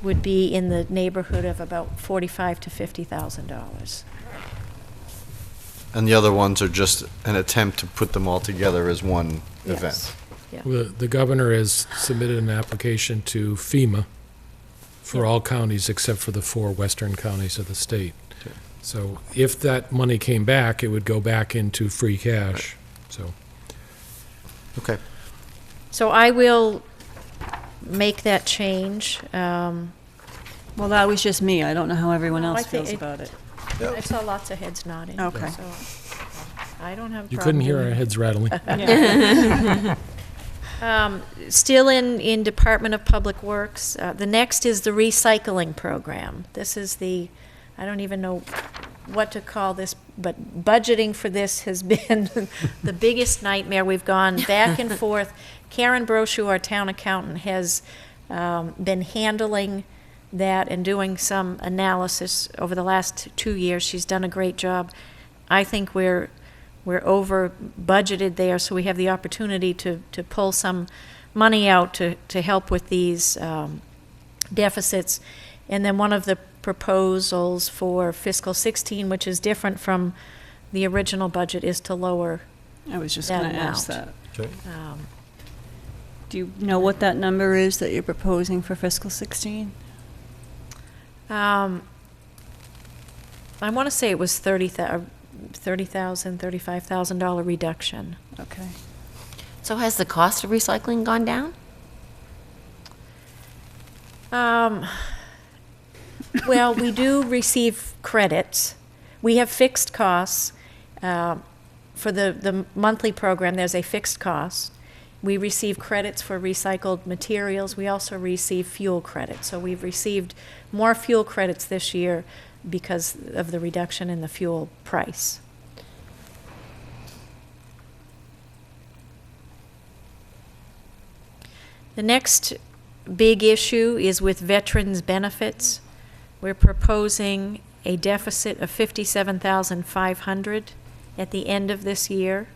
would be in the neighborhood of about $45,000 to $50,000. And the other ones are just an attempt to put them all together as one Yes. event? Yeah. The governor has submitted an application to FEMA for all counties except for the 4 western counties of the state. Okay. So if that money came back, it would go back into free cash, so. Okay. So I will make that change. Well, that was just me. I don't know how everyone No, I else think feels it- about it. I saw lots of heads nodding. Okay. So I don't have a problem. You couldn't hear our heads rattling. Still in Department of Public Works, the next is the recycling program. This is I don't even know what to call this, but budgeting for this has been the biggest nightmare. We've gone back and forth. Karen Brochu, our town accountant, has been handling that and doing some analysis over the last 2 years. She's done a great job. I think we're over budgeted there, so we have the opportunity to pull some money out to help with these deficits. And then one of the proposals for fiscal 16, which is different from the original budget, is to lower I was just that going to ask amount. that. Okay. Do you know what that number is that you're proposing for fiscal 16? I want to say it was $30,000, $35,000 reduction. Okay. So has the cost of recycling gone down? Well, we do receive credits. We have fixed costs. For the monthly program, there's a fixed cost. We receive credits for recycled materials. We also receive fuel credits. So we've received more fuel credits this year because of the reduction in the fuel price. The next big issue is with veterans' benefits. We're proposing a deficit of $57,500 at the end of this year.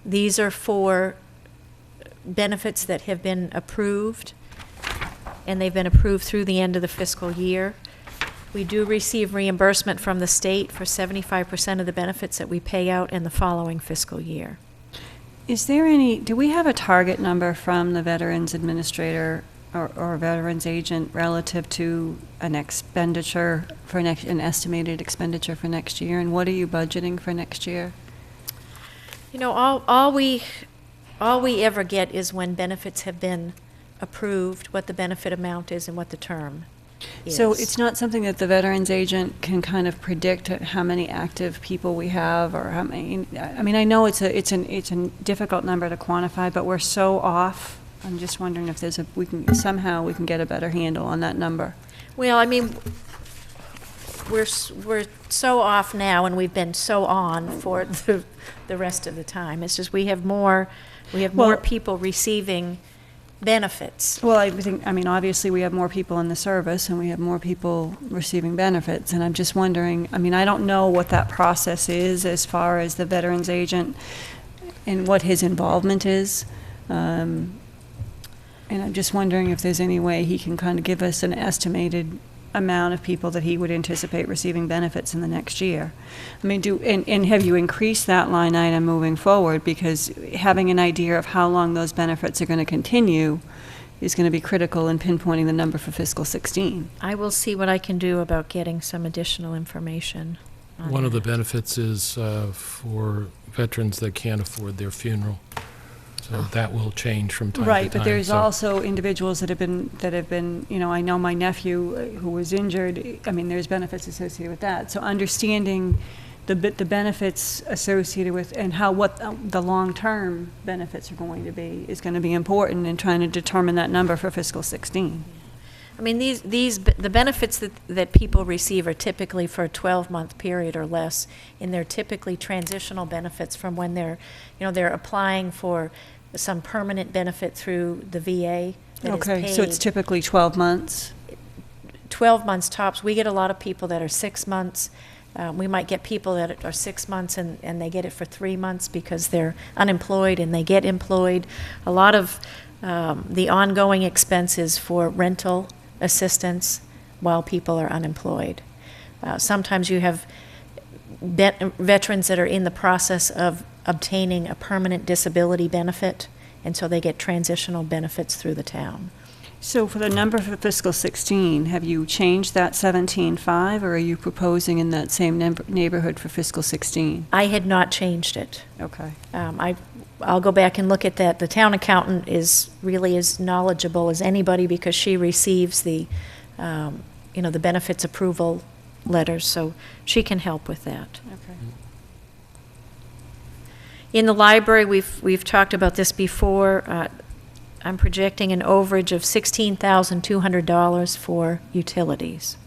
These are for benefits that have been approved, and they've been approved through the end of the fiscal year. We do receive reimbursement from the state for 75% of the benefits that we pay out in the following fiscal year. Is there do we have a target number from the Veterans Administrator or Veterans Agent relative to an expenditure for an estimated expenditure for next year? And what are you budgeting for next year? You know, all we ever get is when benefits have been approved, what the benefit amount is and what the term is. So it's not something that the Veterans Agent can kind of predict how many active people we have, or how many. I mean, I know it's a difficult number to quantify, but we're so off. I'm just wondering if we can get a better handle on that number. Well, I mean, we're so off now, and we've been so on for the rest of the time. It's just we have more people receiving benefits. Well, I mean, obviously we have more people in the service and we have more people receiving benefits, and I'm just wondering, I mean, I don't know what that process is as far as the Veterans Agent and what his involvement is. And I'm just wondering if there's any way he can kind of give us an estimated amount of people that he would anticipate receiving benefits in the next year. I mean, and have you increased that line item moving forward? Because having an idea of how long those benefits are going to continue is going to be critical in pinpointing the number for fiscal 16. I will see what I can do about getting some additional information on One of the that. benefits is for veterans that can't afford their funeral. So that will change from time to time. Right, but there's so- also individuals that have been, you know, I know my nephew who was injured, I mean, there's benefits associated with that. So understanding the benefits associated with, and what the long-term benefits are going to be is going to be important in trying to determine that number for fiscal 16. I mean, the benefits that people receive are typically for a 12-month period or less, and they're typically transitional benefits from when they're applying for some permanent benefit through the VA that is Okay, so it's paid. typically 12 months? 12 months tops. We get a lot of people that are 6 months. We might get people that are 6 months and they get it for 3 months because they're unemployed and they get employed. A lot of the ongoing expenses for rental assistance while people are unemployed. Sometimes you have veterans that are in the process of obtaining a permanent disability benefit, and so they get transitional benefits through the town. So for the number for fiscal 16, have you changed that 17.5, or are you proposing in that same neighborhood for fiscal 16? I had not changed it. Okay. I'll go back and look at that. The town accountant is really as knowledgeable as anybody because she receives the benefits approval letters, so she can help with that. Okay. In the library, we've talked about this before. I'm projecting an overage of $16,200 for utilities.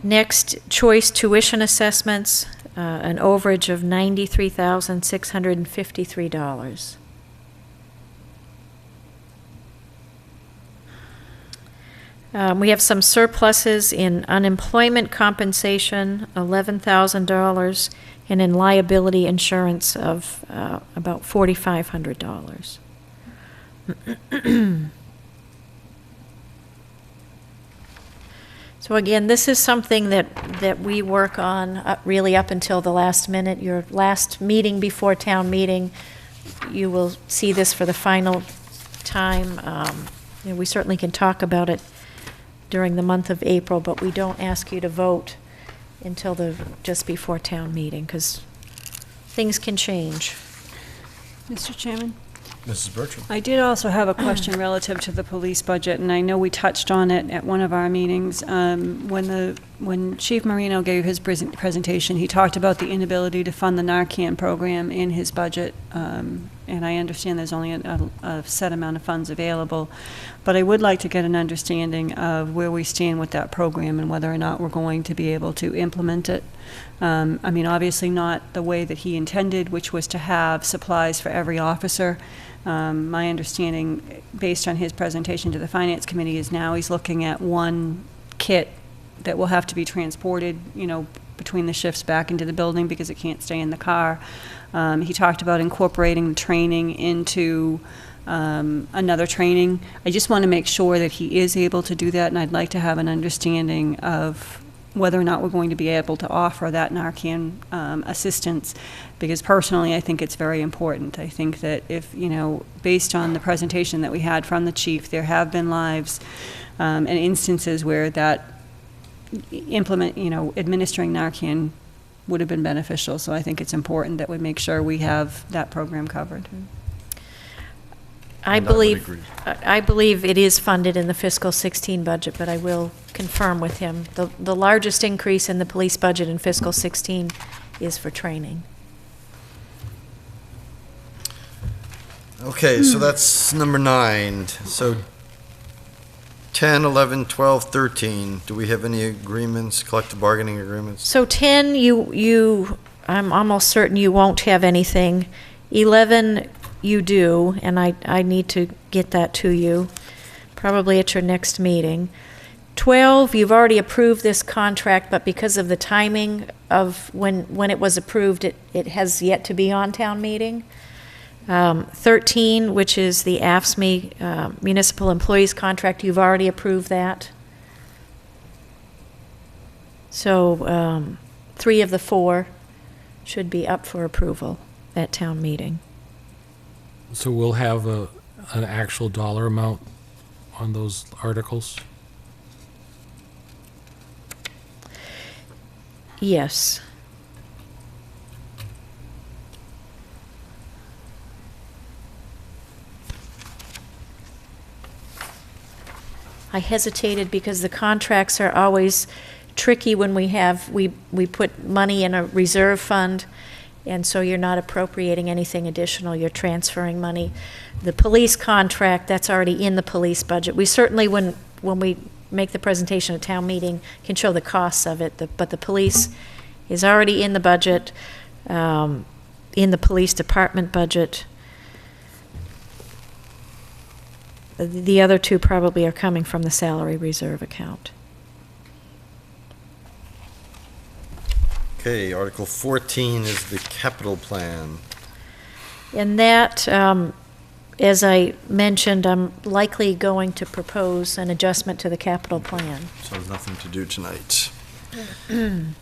Next, choice tuition assessments, an overage of $93,653. We have some surpluses in unemployment compensation, $11,000, and in liability insurance of about $4,500. So again, this is something that we work on really up until the last minute. Your last meeting before town meeting, you will see this for the final time. We certainly can talk about it during the month of April, but we don't ask you to vote until just before town meeting, because things can change. Mr. Chairman? Mrs. Bertram. I did also have a question relative to the police budget, and I know we touched on it at one of our meetings. When Chief Marino gave his presentation, he talked about the inability to fund the Narcan program in his budget, and I understand there's only a set amount of funds available, but I would like to get an understanding of where we stand with that program and whether or not we're going to be able to implement it. I mean, obviously not the way that he intended, which was to have supplies for every officer. My understanding, based on his presentation to the Finance Committee, is now he's looking at one kit that will have to be transported, between the shifts back into the building because it can't stay in the car. He talked about incorporating training into another training. I just want to make sure that he is able to do that, and I'd like to have an understanding of whether or not we're going to be able to offer that Narcan assistance, because personally I think it's very important. I think that if, based on the presentation that we had from the chief, there have been lives and instances where that administering Narcan would have been beneficial. So I think it's important that we make sure we have that program covered. I believe it is funded in the fiscal 16 budget, but I will confirm with him. The largest increase in the police budget in fiscal 16 is for training. Okay, so that's number 9. So 10, 11, 12, 13, do we have any agreements, collective bargaining agreements? So 10, I'm almost certain you won't have anything. 11, you do, and I need to get that to you, probably at your next meeting. 12, you've already approved this contract, but because of the timing of when it was approved, it has yet to be on town meeting. 13, which is the AFSCME municipal employees contract, you've already approved that. So 3 of the 4 should be up for approval at town meeting. So we'll have an actual dollar amount on those articles? Yes. I hesitated because the contracts are always tricky when we put money in a reserve fund, and so you're not appropriating anything additional, you're transferring money. The police contract, that's already in the police budget. We certainly, when we make the presentation at town meeting, can show the costs of it, but the police is already in the budget, in the police department budget. The other 2 probably are coming from the salary reserve account. Okay, Article 14 is the capital plan. And that, as I mentioned, I'm likely going to propose an adjustment to the capital plan. So there's nothing to do tonight.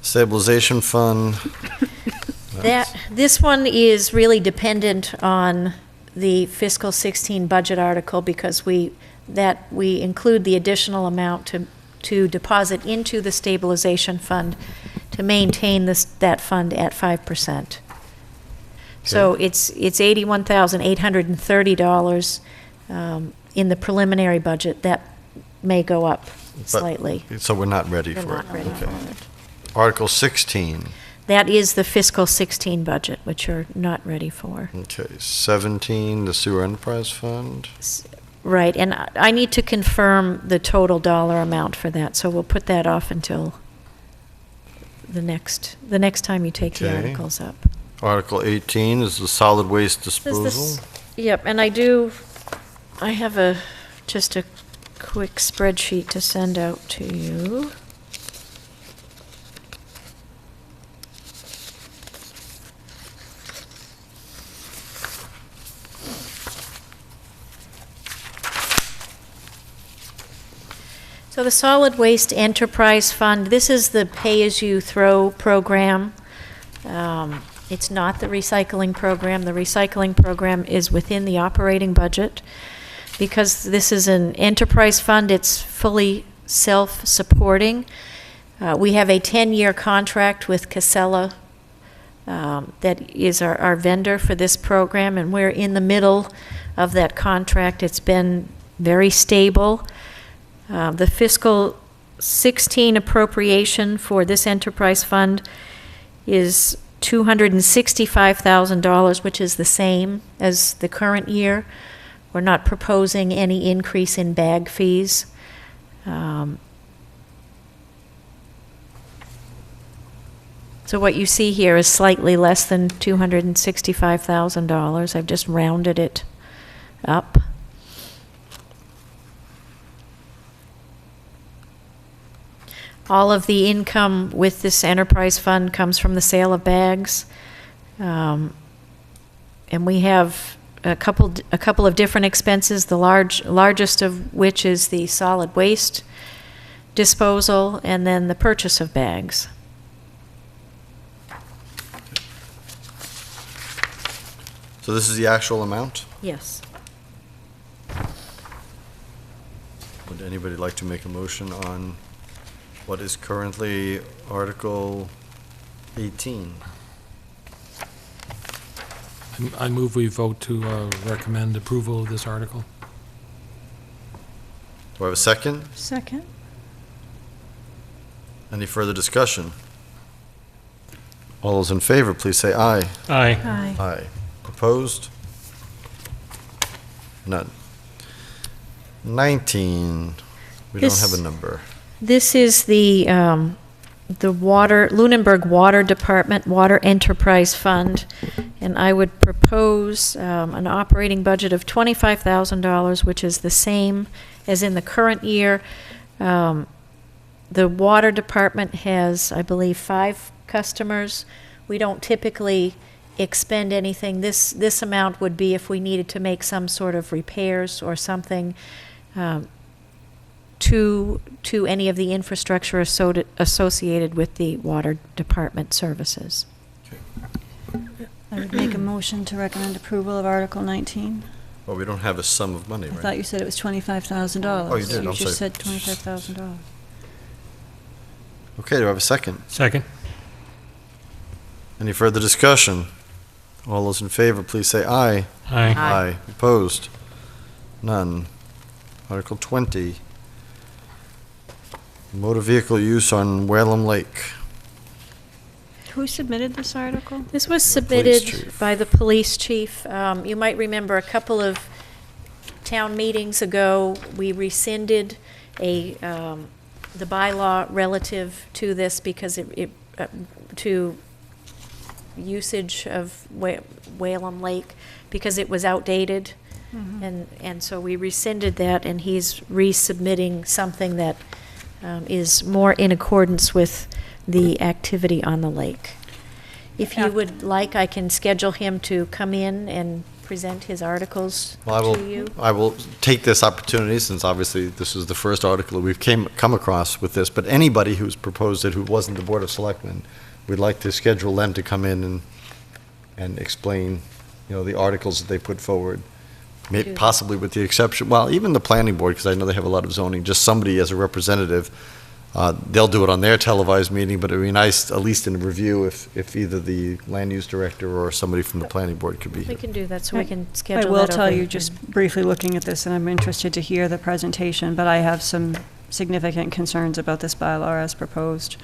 Stabilization fund. This one is really dependent on the fiscal 16 budget article, because we include the additional amount to deposit into the stabilization fund to maintain that fund at 5%. Okay. So it's $81,830 in the preliminary budget. That may go up slightly. So we're not ready We're for not it. ready Okay. for it. Article 16. That is the fiscal 16 budget, which you're not ready for. Okay, 17, the sewer enterprise fund. Right, and I need to confirm the total dollar amount for that, so we'll put that off until the next time you take the Okay. articles up. Article 18 is the solid waste disposal. Yep, and I have just a quick spreadsheet to send out to you. So the Solid Waste Enterprise Fund, this is the pay-as-you-throw program. It's not the recycling program. The recycling program is within the operating budget. Because this is an enterprise fund, it's fully self-supporting. We have a 10-year contract with Casella that is our vendor for this program, and we're in the middle of that contract. It's been very stable. The fiscal 16 appropriation for this enterprise fund is $265,000, which is the same as the current year. We're not proposing any increase in bag fees. So what you see here is slightly less than $265,000. I've just rounded it up. All of the income with this enterprise fund comes from the sale of bags. And we have a couple of different expenses, the largest of which is the solid waste disposal and then the purchase of bags. So this is the actual amount? Yes. Would anybody like to make a motion on what is currently Article 18? I move we vote to recommend approval of this article. Do I have a second? Second. Any further discussion? All those in favor, please say aye. Aye. Aye. Aye. Opposed? None. 19, we don't have a number. This is the Lunenburg Water Department Water Enterprise Fund, and I would propose an operating budget of $25,000, which is the same as in the current year. The water department has, I believe, 5 customers. We don't typically expend anything. This amount would be if we needed to make some sort of repairs or something to any of the infrastructure associated with the water department services. I would make a motion to recommend approval of Article 19. Well, we don't have a sum of money, I right? thought you said it was $25,000. Oh, you did, You I'm just sorry. said $25,000. Okay, do I have a second? Second? Any further discussion? All those in favor, please say aye. Aye. Aye. Opposed? None. Article 20, motor vehicle use on Whalum Lake. Who submitted this article? This was The police submitted chief. by the police chief. You might remember a couple of town meetings ago, we rescinded the bylaw relative to this because to usage of Whalum Lake, because it was outdated. And so we rescinded that, and he's resubmitting something that is more in accordance with the activity on the lake. If you would like, I can schedule him to come in and present his articles Well, to you. I will take this opportunity, since obviously this is the first article that we've come across with this, but anybody who's proposed it who wasn't the Board of Selectmen, we'd like to schedule them to come in and explain, the articles that they put forward. Possibly with the exception, well, even the planning board, because I know they have a lot of zoning, just somebody as a representative, they'll do it on their televised meeting, but it would be nice, at least in review, if either the land use director or somebody from the planning board could be We here. can do that, so we can I schedule that. will tell over you, the- just briefly looking at this, and I'm interested to hear the presentation, but I have some significant concerns about this bylaw as proposed.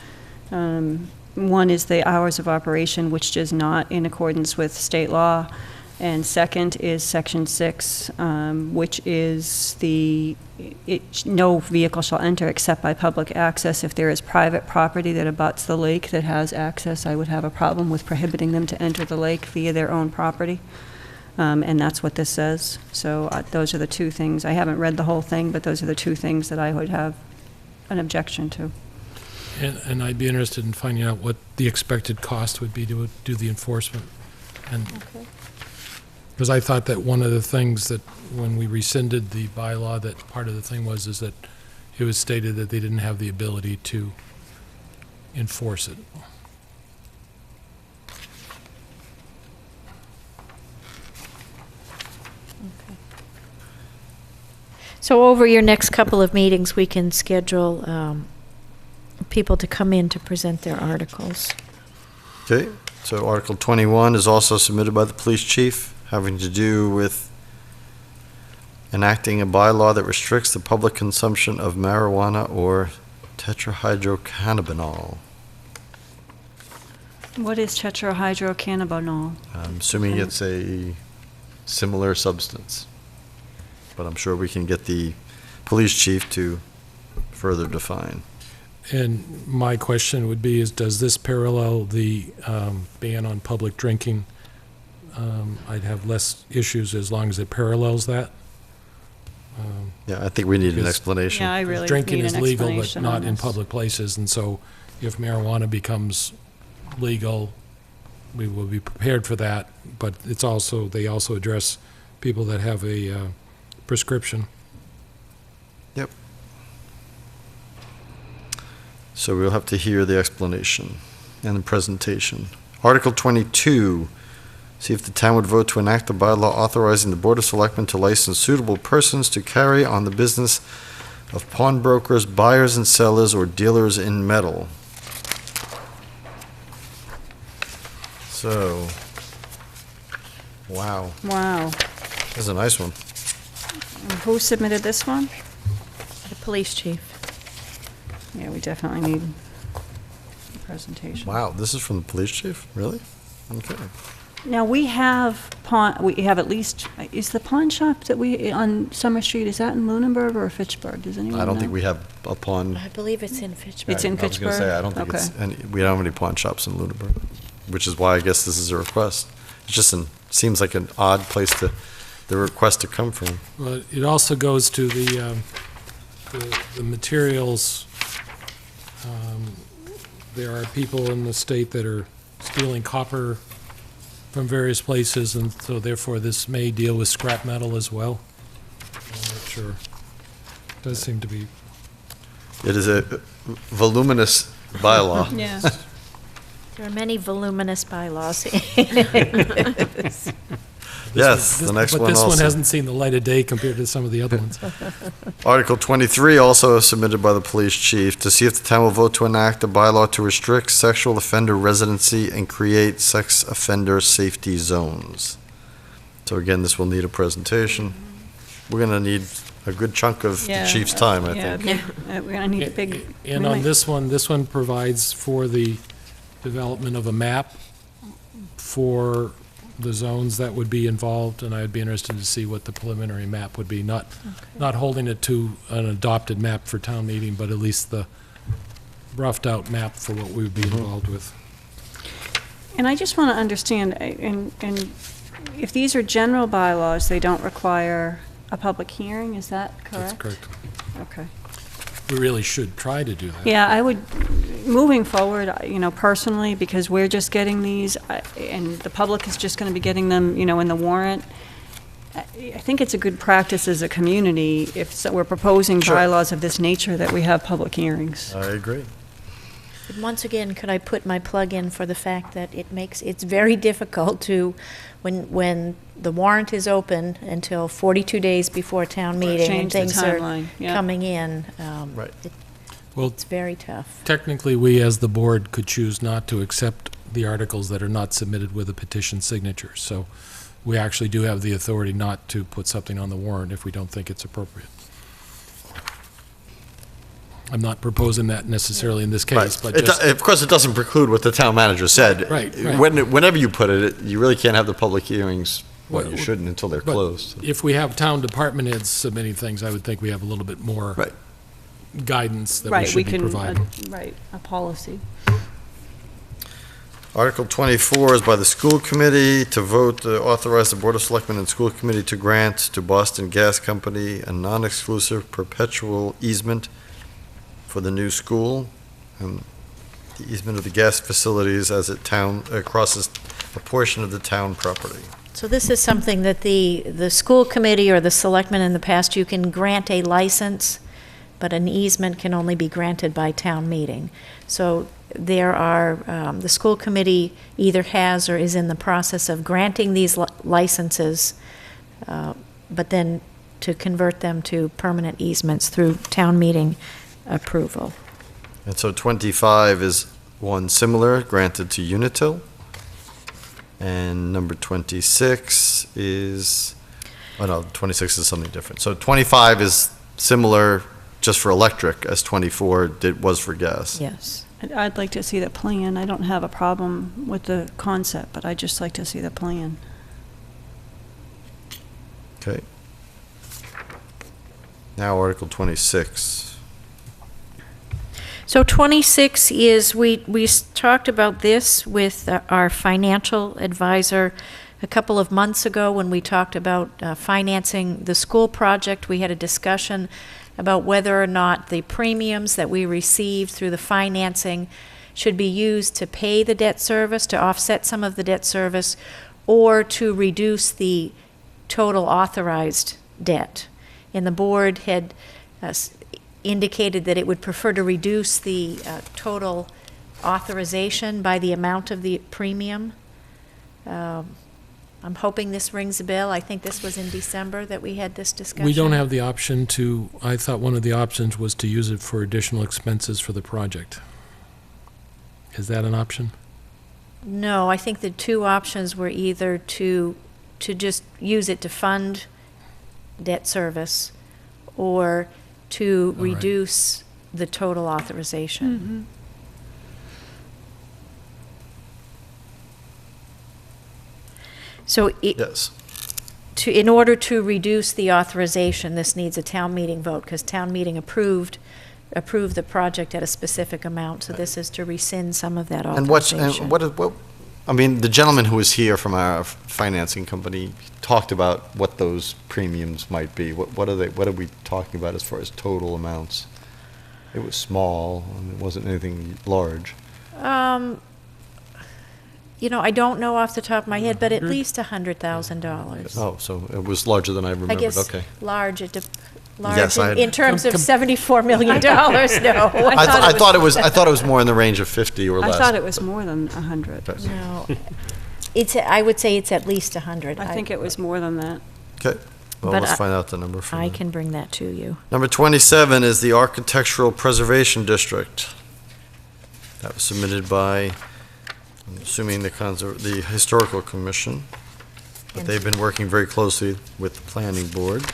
One is the hours of operation, which is not in accordance with state law. And second is Section 6, which is no vehicle shall enter except by public access. If there is private property that abuts the lake that has access, I would have a problem with prohibiting them to enter the lake via their own property. And that's what this says. So those are the two things. I haven't read the whole thing, but those are the two things that I would have an objection to. And I'd be interested in finding out what the expected cost would be to do the enforcement. And because I thought that one of the things that, when we rescinded the bylaw, that part of the thing is that it was stated that they didn't have the ability to enforce it. So over your next couple of meetings, we can schedule people to come in to present their articles. Okay, so Article 21 is also submitted by the police chief, having to do with enacting a bylaw that restricts the public consumption of marijuana or tetrahydrocannabinol. What is tetrahydrocannabinol? I'm assuming it's a similar substance, but I'm sure we can get the police chief to further define. And my question would be, does this parallel the ban on public drinking? I'd have less issues as long as it parallels that. Yeah, I think we need an Because- explanation. Yeah, I really need Drinking an is legal, but explanation not on in this. public places, and so if marijuana becomes legal, we will be prepared for that, but it's also, they also address people that have a prescription. Yep. So we'll have to hear the explanation and the presentation. Article 22, see if the town would vote to enact a bylaw authorizing the Board of Selectmen to license suitable persons to carry on the business of pawnbrokers, buyers and sellers, or dealers in metal. So, wow, Wow. that's a nice one. Who submitted this one? The police chief. Yeah, we definitely need a presentation. Wow, this is from the police chief? Really? Okay. Now, we have at least, is the pawn shop that on Summer Street, is that in Lunenburg or Fitchburg? Does anyone know? I don't think we have a pawn. I believe it's in Fitchburg. It's in I was going to say, Fitchburg? I don't think it's, Okay. any we don't have any pawn shops in Lunenburg, which is why I guess this is a request. It just seems like an odd place the request to come from. Well, it also goes to the materials. There are people in the state that are stealing copper from various places, and so therefore this may deal with scrap metal as well. I'm not sure. Does seem to be, It is a voluminous bylaw. Yeah. There are many voluminous bylaws. Yes, the next one but this one also. hasn't seen the light of day compared to some of the other ones. Article 23, also submitted by the police chief, to see if the town will vote to enact a bylaw to restrict sexual offender residency and create sex offender safety zones. So again, this will need a presentation. We're going to need a good chunk of the Yeah, chief's time, I yeah, think. we're gonna need a big. And on this one provides for the development of a map for the zones that would be involved, and I'd be interested to see what the preliminary map would be, not holding it to an adopted map for town meeting, but at least the roughed-out map for what we would be involved with. And I just want to understand, and if these are general bylaws, they don't require a public hearing, is that That's correct? correct. Okay. We really should try to do that. Yeah, I would, moving forward, personally, because we're just getting these, and the public is just going to be getting them, in the warrant, I think it's a good practice as a community, if we're proposing Sure. bylaws of this nature, that we have public hearings. I agree. But once again, could I put my plug in for the fact that it's very difficult to, when the warrant is open until 42 days before town meeting and Change the things are timeline, yeah. coming in, Right. Well, it's very tough. technically, we as the board could choose not to accept the articles that are not submitted with a petition signature. So we actually do have the authority not to put something on the warrant if we don't think it's appropriate. I'm not proposing that necessarily in this case, Right. but just, Of course, it doesn't preclude what the town manager said. Right, right. Whenever you put it, you really can't have the public hearings, well, you Well, shouldn't until they're but closed. if we have town department heads submitting things, I would think we have a little bit more Right. guidance that we Right, we should be can, providing. right, a policy. Article 24 is by the school committee to vote to authorize the Board of Selectmen and school committee to grant to Boston Gas Company a non-exclusive perpetual easement for the new school, and the easement of the gas facilities as it crosses a portion of the town property. So this is something that the school committee or the selectmen in the past, you can grant a license, but an easement can only be granted by town meeting. So there are, the school committee either has or is in the process of granting these licenses, but then to convert them to permanent easements through town meeting approval. And so 25 is one similar, granted to Unitil. And number 26 is Oh, no, 26 is something different. So 25 is similar just for electric as 24 was for gas. Yes. I'd like to see the plan. I don't have a problem with the concept, but I'd just like to see the plan. Okay. Now Article 26. So 26 is, we talked about this with our financial advisor a couple of months ago when we talked about financing the school project. We had a discussion about whether or not the premiums that we received through the financing should be used to pay the debt service, to offset some of the debt service, or to reduce the total authorized debt. And the board had indicated that it would prefer to reduce the total authorization by the amount of the premium. I'm hoping this rings a bell. I think this was in December that we had this discussion. We don't have the option to, I thought one of the options was to use it for additional expenses for the project. Is that an option? No, I think the two options were either to just use it to fund debt service or to All right. reduce the total authorization. Mm-hmm. So Yes. in order to reduce the authorization, this needs a town meeting vote, because town meeting approved the project at a specific amount, so this is to rescind some of that And authorization. I mean, the gentleman who was here from our financing company talked about what those premiums might be. What are we talking about as far as total amounts? It was small, and it wasn't anything large. I don't know off the top of my head, but at least $100,000. Oh, so it was larger than I I remembered, guess okay. large, Yes, in terms of $74 million, no. I thought it was more in the range of 50 or I less. thought it was more than 100. Okay. No. I would say it's at least 100. I think it was more than that. Okay, well, But let's find out the number from I you. can bring that to you. Number 27 is the Architectural Preservation District. That was submitted by, I'm assuming the Historical Commission, but they've been working very closely with the Planning Board.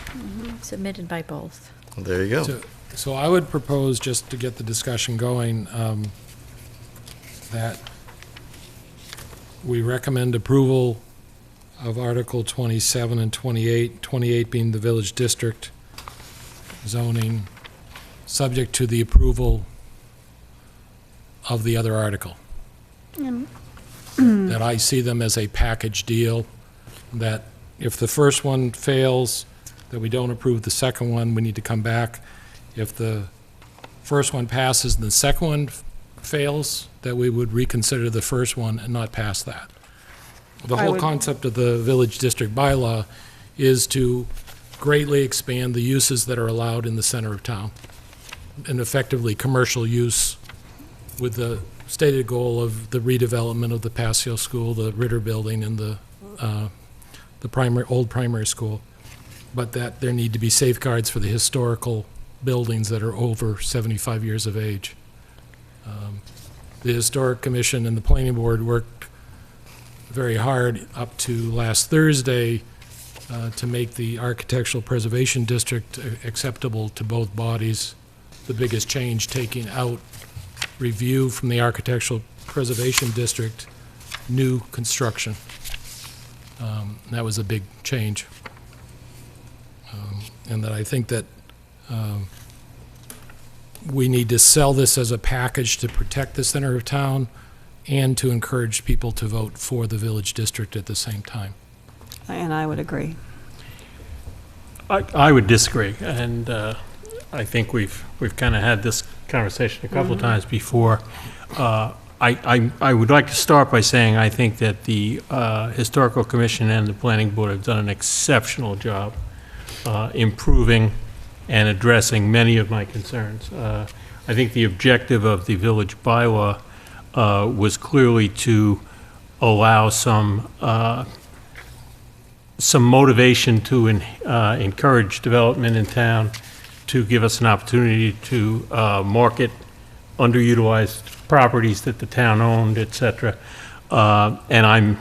Submitted by both. There you go. So I would propose, just to get the discussion going, that we recommend approval of Article 27 and 28, 28 being the village district zoning, subject to the approval of the other article. That I see them as a package deal, that if the first one fails, that we don't approve the second one, we need to come back. If the first one passes and the second one fails, that we would reconsider the first one and not pass that. The whole concept of the village district bylaw is to greatly expand the uses that are allowed in the center of town, and effectively commercial use, with the stated goal of the redevelopment of the Passio School, the Ritter Building, and the old primary school, but that there need to be safeguards for the historical buildings that are over 75 years of age. The Historic Commission and the Planning Board worked very hard up to last Thursday to make the Architectural Preservation District acceptable to both bodies. The biggest change, taking out review from the Architectural Preservation District, new construction. That was a big change. And that I think that we need to sell this as a package to protect the center of town and to encourage people to vote for the village district at the same time. And I would agree. I would disagree, and I think we've kind of had this conversation a couple of times before. I would like to start by saying I think that the Historical Commission and the Planning Board have done an exceptional job improving and addressing many of my concerns. I think the objective of the village bylaw was clearly to allow some motivation to encourage development in town, to give us an opportunity to market underutilized properties that the town owned, et cetera. And I'm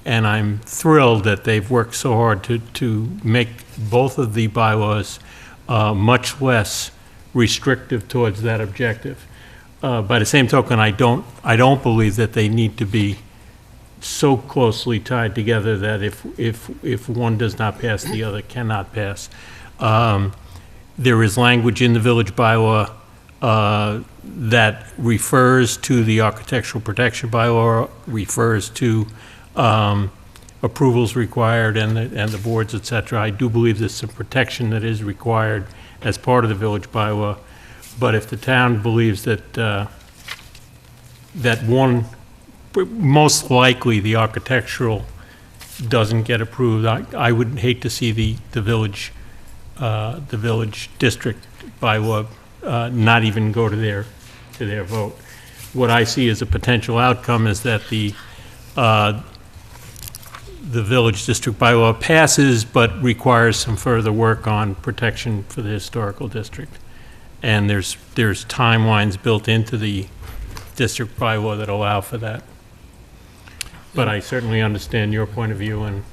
And I'm thrilled that they've worked so hard to make both of the bylaws much less restrictive towards that objective. By the same token, I don't believe that they need to be so closely tied together that if one does not pass, the other cannot pass. There is language in the village bylaw that refers to the architectural protection bylaw, refers to approvals required and the boards, et cetera. I do believe there's some protection that is required as part of the village bylaw. But if the town believes that most likely the architectural doesn't get approved, I would hate to see the village district bylaw not even go to their vote. What I see as a potential outcome is that the village district bylaw passes, but requires some further work on protection for the historical district. And there's timelines built into the district bylaw that allow for that. But I certainly understand your point of view. And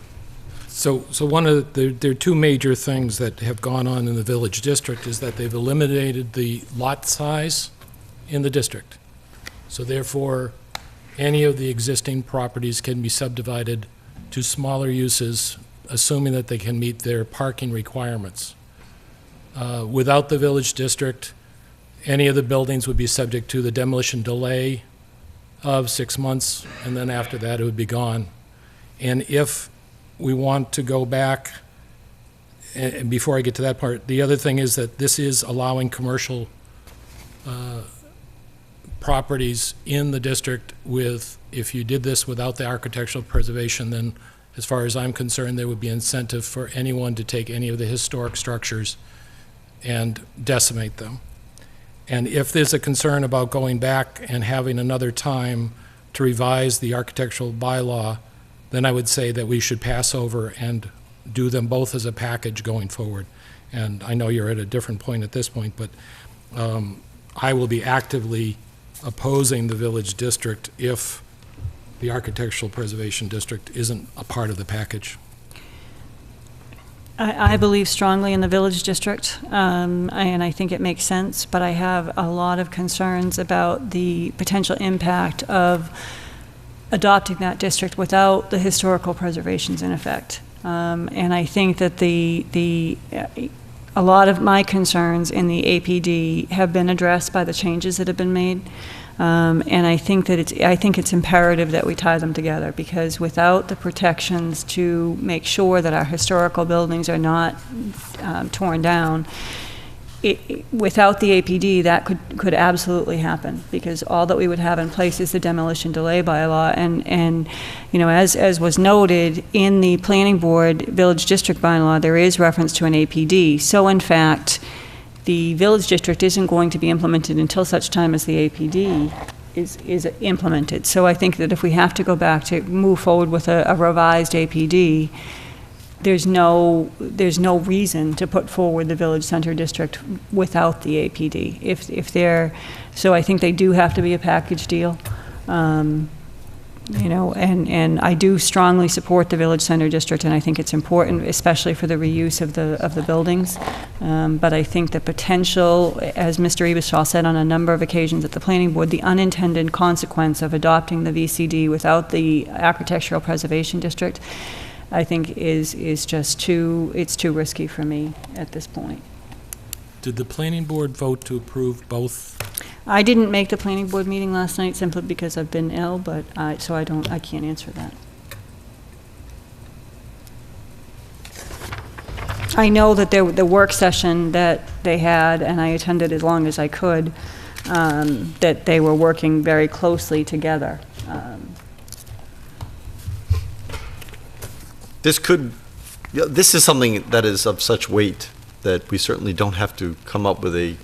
So there are two major things that have gone on in the village district is that they've eliminated the lot size in the district. So therefore, any of the existing properties can be subdivided to smaller uses, assuming that they can meet their parking requirements. Without the village district, any of the buildings would be subject to the demolition delay of 6 months, and then after that, it would be gone. And if we want to go back, and before I get to that part, the other thing is that this is allowing commercial properties in the district with, if you did this without the architectural preservation, then as far as I'm concerned, there would be incentive for anyone to take any of the historic structures and decimate them. And if there's a concern about going back and having another time to revise the architectural bylaw, then I would say that we should pass over and do them both as a package going forward. And I know you're at a different point at this point, but I will be actively opposing the village district if the architectural preservation district isn't a part of the package. I believe strongly in the village district, and I think it makes sense, but I have a lot of concerns about the potential impact of adopting that district without the historical preservations in effect. And I think that a lot of my concerns in the APD have been addressed by the changes that have been made. And I think that it's imperative that we tie them together, because without the protections to make sure that our historical buildings are not torn down, without the APD, that could absolutely happen, because all that we would have in place is the demolition delay bylaw. And you know, as was noted in the planning board village district bylaw, there is reference to an APD. So in fact, the village district isn't going to be implemented until such time as the APD is implemented. So I think that if we have to go back to move forward with a revised APD, there's no reason to put forward the village center district without the APD. So I think they do have to be a package deal. You know, and I do strongly support the village center district, and I think it's important, especially for the reuse of the buildings. But I think the potential, as Mr. Ebersol said on a number of occasions at the planning board, the unintended consequence of adopting the VCD without the architectural preservation district, I think is just too risky for me at this point. Did the planning board vote to approve both? I didn't make the planning board meeting last night simply because I've been ill, but I can't answer that. I know that the work session that they had, and I attended as long as I could, that they were working very closely together. This is something that is of such weight that we certainly don't have to come up with a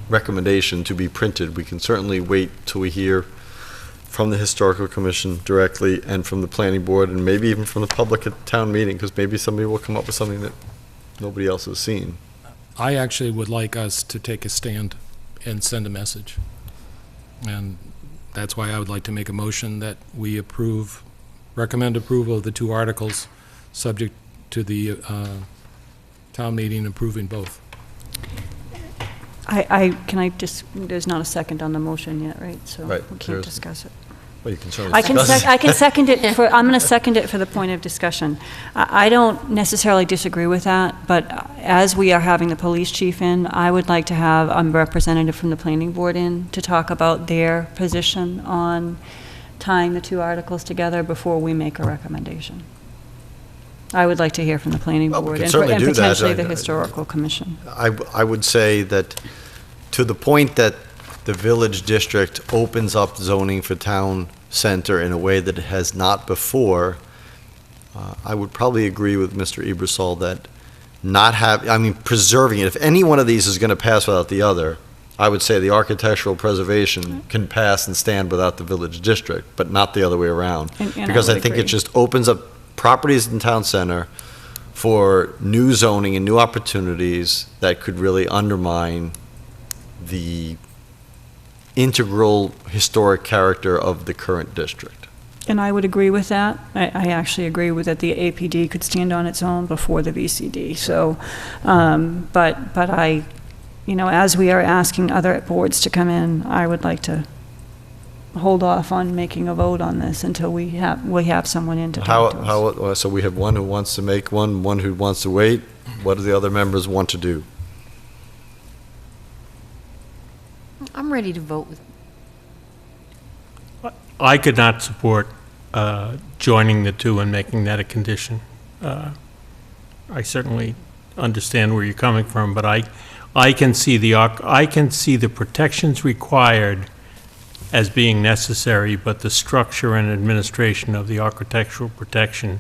recommendation to be printed. We can certainly wait till we hear from the Historical Commission directly and from the Planning Board, and maybe even from the public at town meeting, because maybe somebody will come up with something that nobody else has seen. I actually would like us to take a stand and send a message. And that's why I would like to make a motion that we approve recommend approval of the two articles, subject to the town meeting approving both. There's not a second on the motion yet, right? So Right, we there can't isn't. discuss it. Well, you can certainly I can discuss. I can second it I'm going to second it for the point of discussion. I don't necessarily disagree with that, but as we are having the police chief in, I would like to have a representative from the planning board in to talk about their position on tying the two articles together before we make a recommendation. I would like to hear from the planning Well, we board could and certainly do that. potentially the historical commission. I would say that to the point that the village district opens up zoning for town center in a way that it has not before, I would probably agree with Mr. Ebersol that preserving it, if any one of these is going to pass without the other, I would say the architectural preservation can pass and stand without the village district, but not the other way around. And Because I would think agree. it just opens up properties in town center for new zoning and new opportunities that could really undermine the integral historic character of the current district. And I would agree with that. I actually agree with that the APD could stand on its own before the VCD. So, but I, as we are asking other boards to come in, I would like to hold off on making a vote on this until we have someone in to talk to us. So we have one who wants to make one who wants to wait. What do the other members want to do? I'm ready to vote with. I could not support joining the two and making that a condition. I certainly understand where you're coming from, but I can see the protections required as being necessary, but the structure and administration of the architectural protection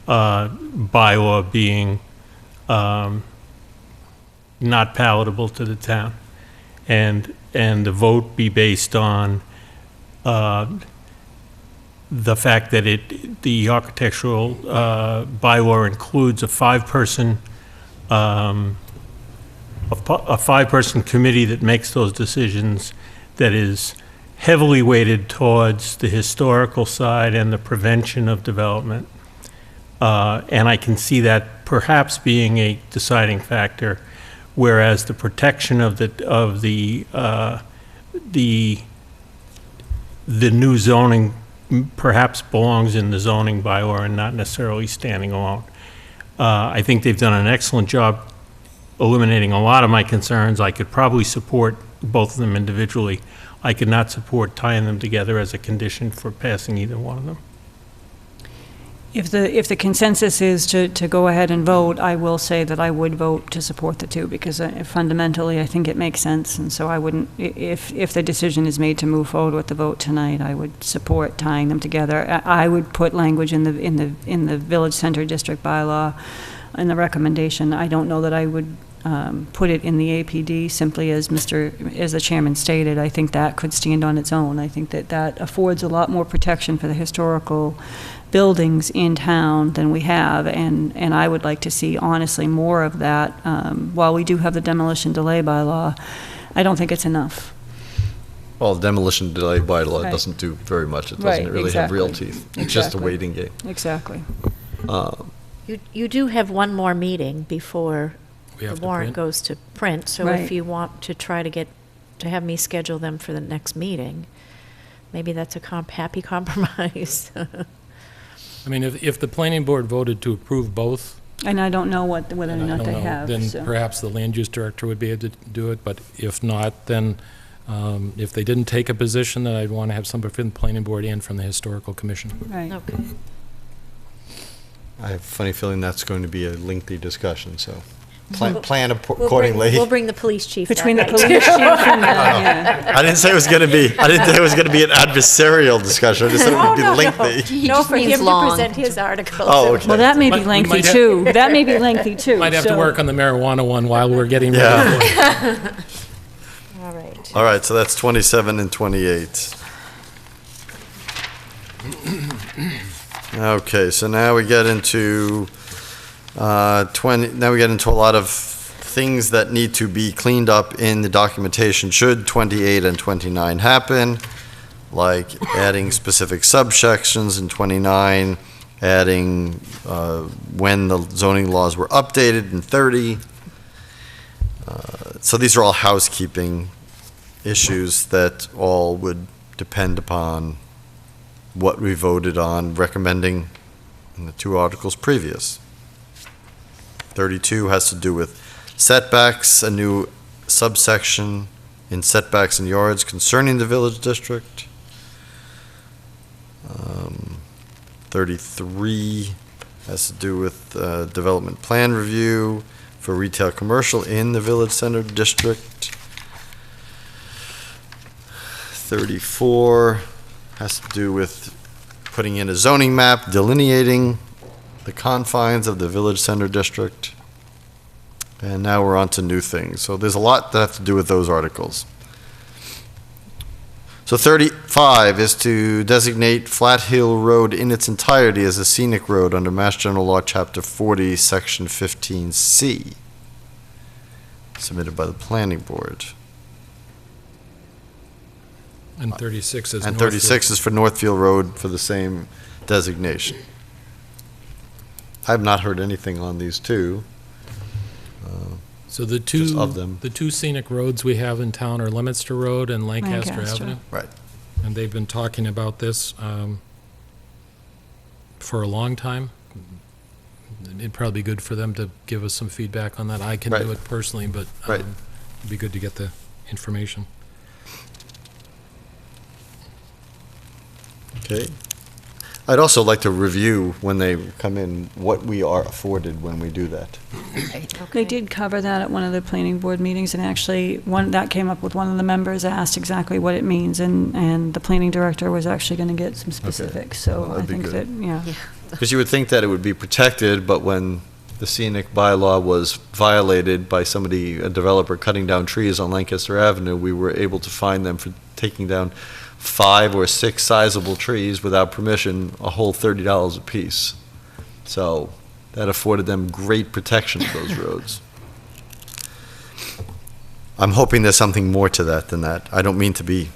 bylaw being not palatable to the town, and the vote be based on the fact that the architectural bylaw includes a five-person committee that makes those decisions, that is heavily weighted towards the historical side and the prevention of development. And I can see that perhaps being a deciding factor, whereas the protection of the new zoning perhaps belongs in the zoning bylaw and not necessarily standing alone. I think they've done an excellent job eliminating a lot of my concerns. I could probably support both of them individually. I could not support tying them together as a condition for passing either one of them. If the consensus is to go ahead and vote, I will say that I would vote to support the two, because fundamentally I think it makes sense, and so I wouldn't, if the decision is made to move forward with the vote tonight, I would support tying them together. I would put language in the Village Center District bylaw in the recommendation. I don't know that I would put it in the APD, simply as the chairman stated. I think that could stand on its own. I think that affords a lot more protection for the historical buildings in town than we have, and I would like to see, honestly, more of that. While we do have the demolition delay bylaw, I don't think it's enough. Well, the demolition delay bylaw Right. doesn't do very much. It Right, doesn't really have real exactly. teeth. It's just a Exactly. waiting game. Exactly. You do have one more meeting before We have the to warrant print. goes to print, so Right. if you want to try to have me schedule them for the next meeting, maybe that's a happy compromise. I mean, if the planning board voted to approve both, And I don't know whether or and I not don't they know, have. then so. perhaps the land use director would be able to do it, but if not, then if they didn't take a position, then I'd want to have somebody from the planning board and from the historical commission. Right. Okay. I have a funny feeling that's going to be a lengthy discussion, so We'll- plan We'll accordingly. We'll bring the police chief Between the that night. police chief and yeah. I didn't say it was going to be. I didn't say it was going to be an adversarial discussion. I just said it would be lengthy. He No, just for means him to long. present his article. Oh, okay. Well, that may be We lengthy might have- too. That may be lengthy too. Might have to so- work on the marijuana one while we're getting ready Yeah. for it. All right. All right, so that's 27 and 28. Okay, so now we get into 20. Now we get into a lot of things that need to be cleaned up in the documentation should 28 and 29 happen. like adding specific subsections in 29, adding when the zoning laws were updated in 30. So these are all housekeeping issues that all would depend upon what we voted on recommending in the two articles previous. 32 has to do with setbacks, a new subsection in setbacks in yards concerning the village district. 33 has to do with development plan review for retail commercial in the village center district. 34 has to do with putting in a zoning map delineating the confines of the village center district. And now we're on to new things. So there's a lot that have to do with those articles. So 35 is to designate Flat Hill Road in its entirety as a scenic road under Mass General Law, Chapter 40, Section 15C, submitted by the Planning Board. And 36 is And Northfield. 36 is for Northfield Road for the same designation. I have not heard anything on these two. So the Just of them. two scenic roads we have in town are Leominster Road and Lancaster Lancaster. Avenue. Right. And they've been talking about this for a long time. It'd probably be good for them to give us some feedback on that. I can Right. do it personally, but Right. it'd be good to get the information. Okay. I'd also like to review when they come in what we are afforded when we do that. They did cover that at one of the planning board meetings, and actually, that came up with one of the members, asked exactly what it means, and the planning director was actually going to get some specifics, Well, so I that'd be think good. that, yeah. Because you would think that it would be protected, but when the scenic bylaw was violated by somebody, a developer cutting down trees on Lancaster Avenue, we were able to fine them for taking down 5 or 6 sizable trees without permission, a whole $30 apiece. So that afforded them great protection of those roads. I'm hoping there's something more to that than that. I don't mean to be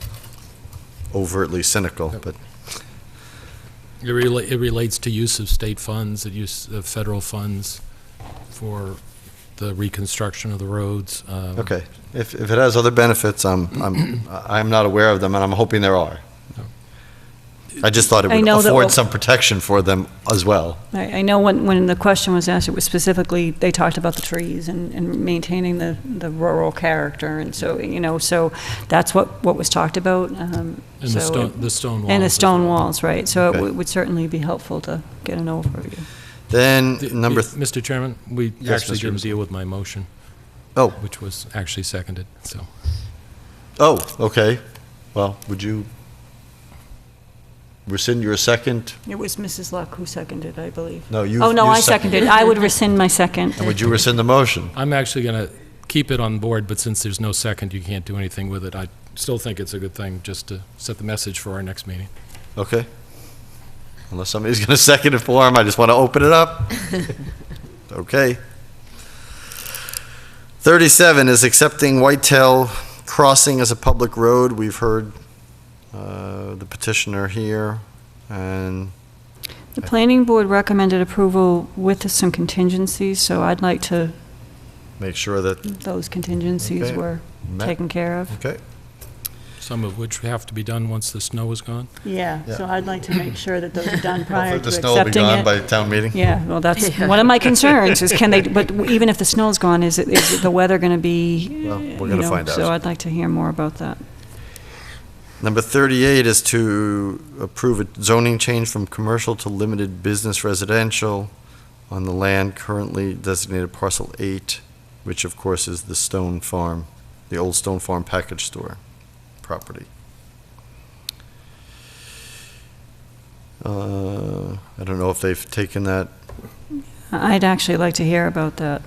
overtly cynical, but It relates to use of state funds, the use of federal funds for the reconstruction of the roads. okay. If it has other benefits, I'm not aware of them, and I'm hoping there are. I just thought it I would know that afford what- some protection for them as well. I know when the question was asked, it was specifically, they talked about the trees and maintaining the rural character, and so, so that's what was talked about. And so- the stone walls. And the as stone well. walls, right, so Okay. it would certainly be helpful to get an overview. Then, The- number, Mr. Chairman, we Yes, actually Mr. didn't Anderson. deal with my motion, oh, which was actually seconded, so. okay. Well, would you rescind your second? It was Mrs. Luck who seconded, I believe. No, you. Oh, no, you I seconded. I would rescind my second. And would you rescind the motion? I'm actually going to keep it on board, but since there's no second, you can't do anything with it. I still think it's a good thing just to set the message for our next meeting. Okay. Unless somebody's going to second it for him, I just want to open it up. Okay. 37 is accepting Whitetail Crossing as a public road. We've heard the petitioner here, and The planning board recommended approval with some contingencies, so I'd like to, make sure that, those contingencies Okay. were Met. taken care of. okay. Some of which have to be done once the snow is gone. Yeah, Yeah. so I'd like to make sure that those are done prior Hopefully to the snow will be accepting gone it. by town meeting. Yeah, well, that's one of my concerns, is can they, but even if the snow's gone, is the weather going to be, Well, we're you gonna know, find out. So I'd like to hear more about that. Number 38 is to approve a zoning change from commercial to limited business residential on the land currently designated parcel 8, which of course is the Stone Farm, the old Stone Farm package store property. I don't know if they've taken that. I'd actually like to hear about that.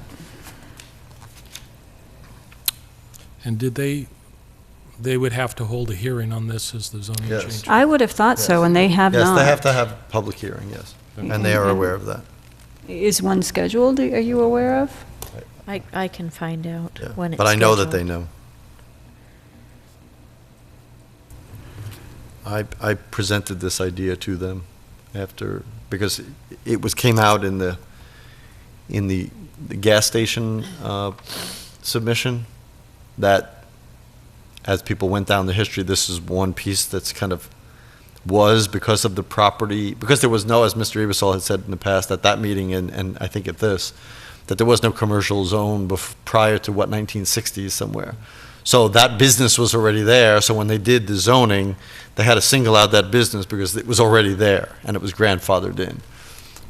And did they would have to hold a hearing on this as the zoning Yes. change? I would have thought so, and they have Yes, not. they have to have a public hearing, yes, and they are aware of that. Is one scheduled, are you aware of? I can find out Yeah. when it's But I know that scheduled. they know. I presented this idea to them after, because it came out in the gas station submission, that as people went down the history, this is one piece that's kind of was because of the property, because there was no, as Mr. Ebersol had said in the past, at that meeting and I think at this, that there was no commercial zone prior to, 1960s somewhere. So that business was already there, so when they did the zoning, they had to single out that business because it was already there and it was grandfathered in.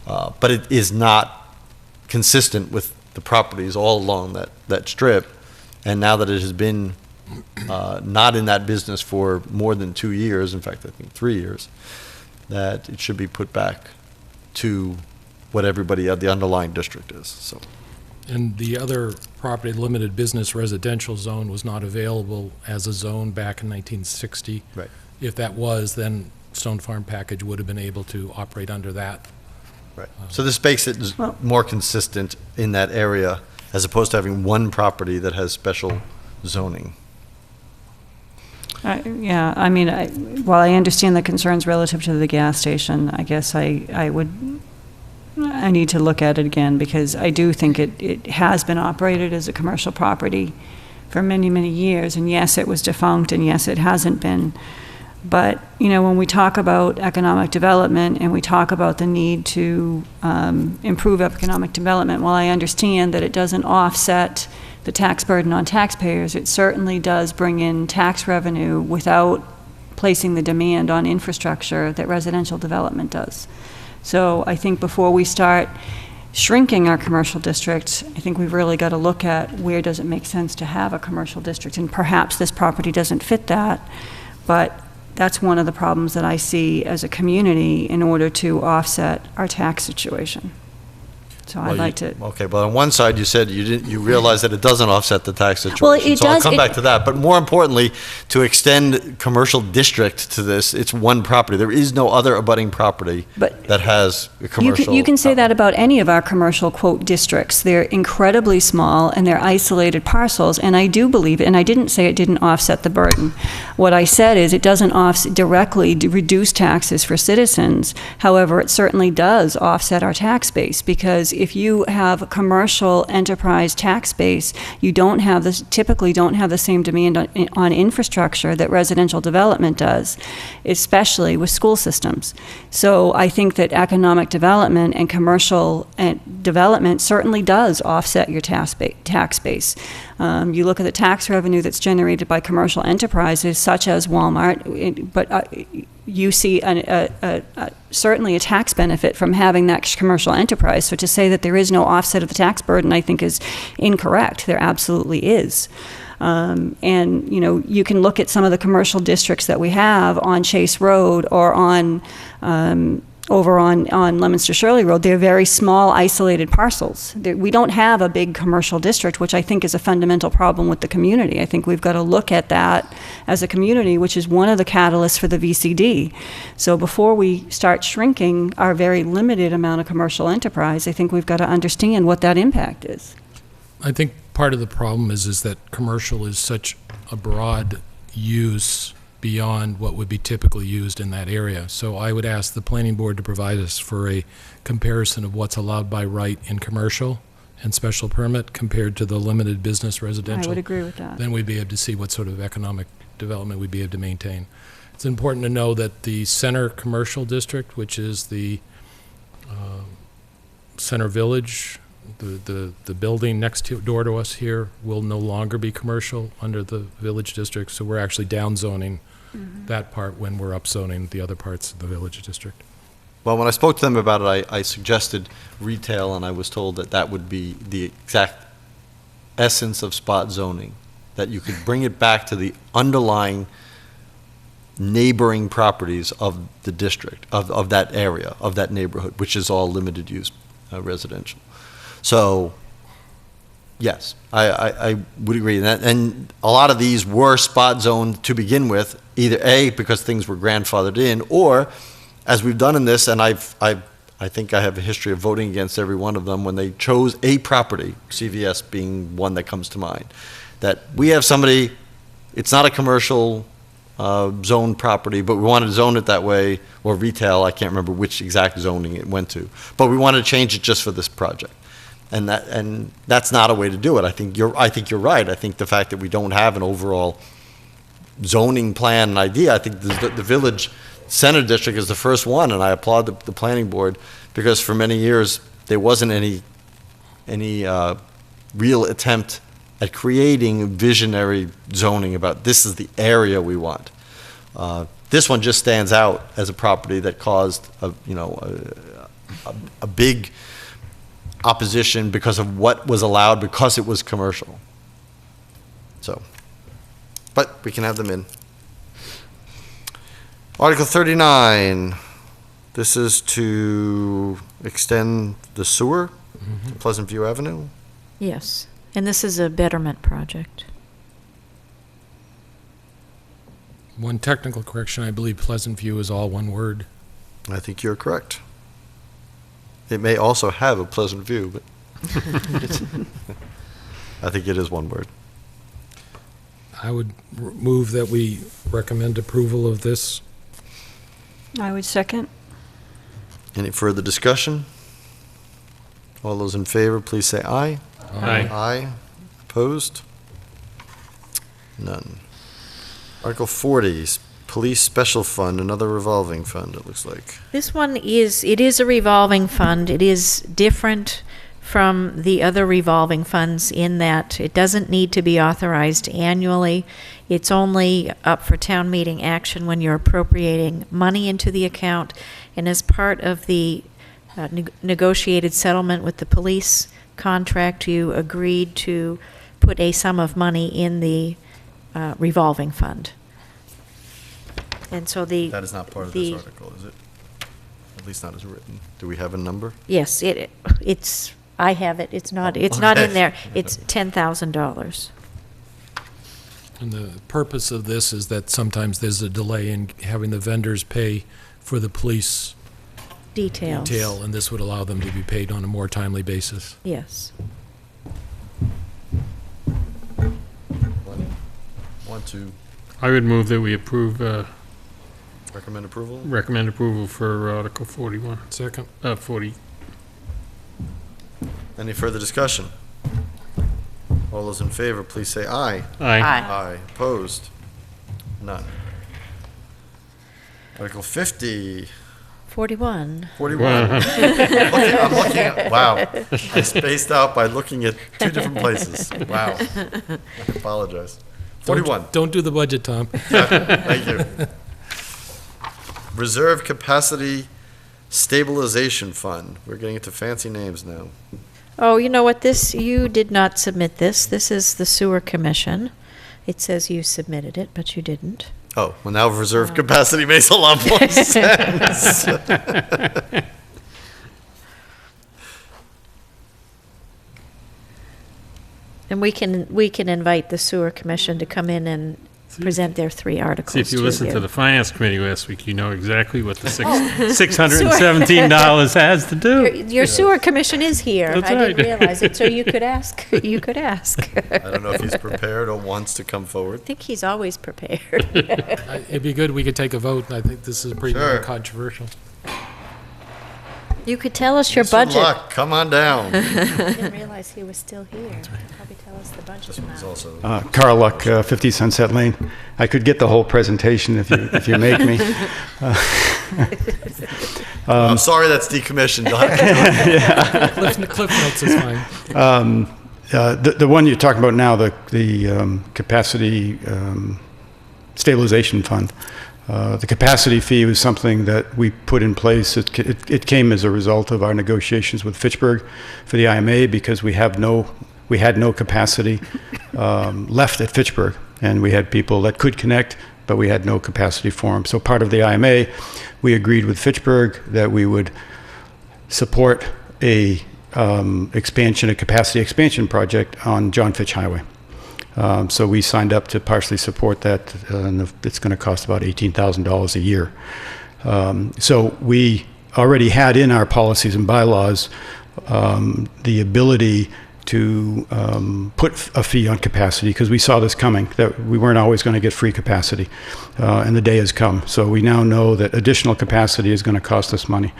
But it is not consistent with the properties all along that strip, and now that it has been not in that business for more than 2 years, in fact, I think 3 years, that it should be put back to what everybody at the underlying district is, so. And the other property, limited business residential zone, was not available as a zone back in 1960. Right. If that was, then Stone Farm Package would have been able to operate under that. Right. So this makes it more consistent in that area, as opposed to having one property that has special zoning. Yeah, I mean, while I understand the concerns relative to the gas station, I guess I need to look at it again, because I do think it has been operated as a commercial property for many, many years, and yes, it was defunct, and yes, it hasn't been. But, you know, when we talk about economic development and we talk about the need to improve economic development, while I understand that it doesn't offset the tax burden on taxpayers, it certainly does bring in tax revenue without placing the demand on infrastructure that residential development does. So I think before we start shrinking our commercial district, I think we've really got to look at where does it make sense to have a commercial district, and perhaps this property doesn't fit that, but that's one of the problems that I see as a community in order to offset our tax situation. So I'd like to. Okay, but on one side, you said you realize that it doesn't offset the tax situation. Well, it so I'll does- come it- back to that. But more importantly, to extend commercial district to this, it's one property. There is no other abutting property But that has a commercial. You can say that about any of our commercial, quote, districts. They're incredibly small, and they're isolated parcels, and I do believe, and I didn't say it didn't offset the burden. What I said is it doesn't directly reduce taxes for citizens. However, it certainly does offset our tax base, because if you have a commercial enterprise tax base, you typically don't have the same demand on infrastructure that residential development does, especially with school systems. So I think that economic development and commercial development certainly does offset your tax base. You look at the tax revenue that's generated by commercial enterprises such as Walmart, but you see certainly a tax benefit from having that commercial enterprise. So to say that there is no offset of the tax burden, I think, is incorrect. There absolutely is. And, you know, you can look at some of the commercial districts that we have on Chase Road or on over on Leominster Shirley Road. They're very small, isolated parcels. We don't have a big commercial district, which I think is a fundamental problem with the community. I think we've got to look at that as a community, which is one of the catalysts for the VCD. So before we start shrinking our very limited amount of commercial enterprise, I think we've got to understand what that impact is. I think part of the problem is that commercial is such a broad use beyond what would be typically used in that area. So I would ask the planning board to provide us for a comparison of what's allowed by right in commercial and special permit compared to the limited business residential. I would agree with that. Then we'd be able to see what sort of economic development we'd be able to maintain. It's important to know that the center commercial district, which is the center village, the building next door to us here, will no longer be commercial under the village district. So we're actually downzoning that part when we're upzoning the other parts of the village district. Well, when I spoke to them about it, I suggested retail, and I was told that that would be the exact essence of spot zoning, that you could bring it back to the underlying neighboring properties of the district, of that area, of that neighborhood, which is all limited use residential. So, yes, I would agree. And a lot of these were spot zoned to begin with, either A, because things were grandfathered in, or, as we've done in this, and I think I have a history of voting against every one of them, when they chose a property, CVS being one that comes to mind, that we have somebody, it's not a commercial zone property, but we wanted to zone it that way, or retail, I can't remember which exact zoning it went to. But we wanted to change it just for this project. And that's not a way to do it. I think you're right. I think the fact that we don't have an overall zoning plan and idea, I think the Village Center District is the first one, and I applaud the planning board, because for many years, there wasn't any real attempt at creating visionary zoning about this is the area we want. This one just stands out as a property that caused a big opposition because of what was allowed, because it was commercial. So, but we can have them in. Article 39, this is to extend the sewer to Pleasant View Avenue. Yes, and this is a betterment project. One technical correction, I believe Pleasant View is all one word. I think you're correct. It may also have a pleasant view, but I think it is one word. I would move that we recommend approval of this. I would second. Any further discussion? All those in favor, please say aye. Aye. Aye. Opposed? None. Article 40, Police Special Fund, another revolving fund, it looks like. This one is a revolving fund. It is different from the other revolving funds in that it doesn't need to be authorized annually. It's only up for town meeting action when you're appropriating money into the account. And as part of the negotiated settlement with the police contract, you agreed to put a sum of money in the revolving fund. And so That is not part of this article, is it? At least not as written. Do we have a number? Yes, it's, I have it. It's not in there. It's $10,000. And the purpose of this is that sometimes there's a delay in having the vendors pay for the police Details. detail, and this would allow them to be paid on a more timely basis. Yes. Want to I would move that we approve, recommend approval? recommend approval for Article 41, Second. 40. Any further discussion? All those in favor, please say aye. Aye. Aye. Opposed? None. Article 50, 41. 41. I'm looking at, wow. I spaced out by looking at two different places. Wow. I apologize. 41. Don't do the budget, Tom. Thank you. Reserve Capacity Stabilization Fund. We're getting into fancy names now. Oh, you know what? You did not submit this. This is the Sewer Commission. It says you submitted it, but you didn't. Oh, well, now reserve capacity makes a lot more sense. And we can invite the Sewer Commission to come in and present their 3 articles. See, if you listened to you. the Finance Committee last week, you know exactly what the $617 has to do. Your Sewer Commission is here. That's I didn't right. realize it, so you could ask. You could ask. I don't know if he's prepared or wants to come forward. I think he's always prepared. It'd be good, we could take a vote. I think this is pretty Sure. controversial. You could tell us your Good budget. luck. Come on down. I didn't realize he was still here. He'd probably tell us the budget This one's amount. also. Carl Luck, 50 Sunset Lane. I could get the whole presentation if you make me. I'm sorry that's decommissioned. You'll have to do it. Cliff Notes is fine. The one you're talking about now, the capacity stabilization fund. The capacity fee was something that we put in place. It came as a result of our negotiations with Fitchburg for the IMA, because we had no capacity left at Fitchburg, and we had people that could connect, but we had no capacity for them. So part of the IMA, we agreed with Fitchburg that we would support a capacity expansion project on John Fitch Highway. So we signed up to partially support that, and it's going to cost about $18,000 a year. So we already had in our policies and bylaws the ability to put a fee on capacity, because we saw this coming, that we weren't always going to get free capacity, and the day has come. So we now know that additional capacity is going to cost us money.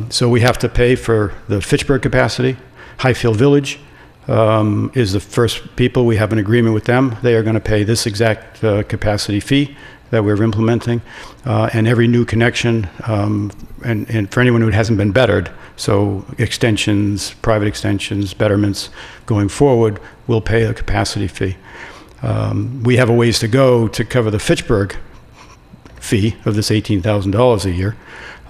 So we have to pay for the Fitchburg capacity. Highfield Village is the first people. We have an agreement with them. They are going to pay this exact capacity fee that we're implementing, and every new connection, and for anyone who hasn't been bettered, so extensions, private extensions, betterments going forward, will pay a capacity fee. We have a ways to go to cover the Fitchburg fee of this $18,000 a year,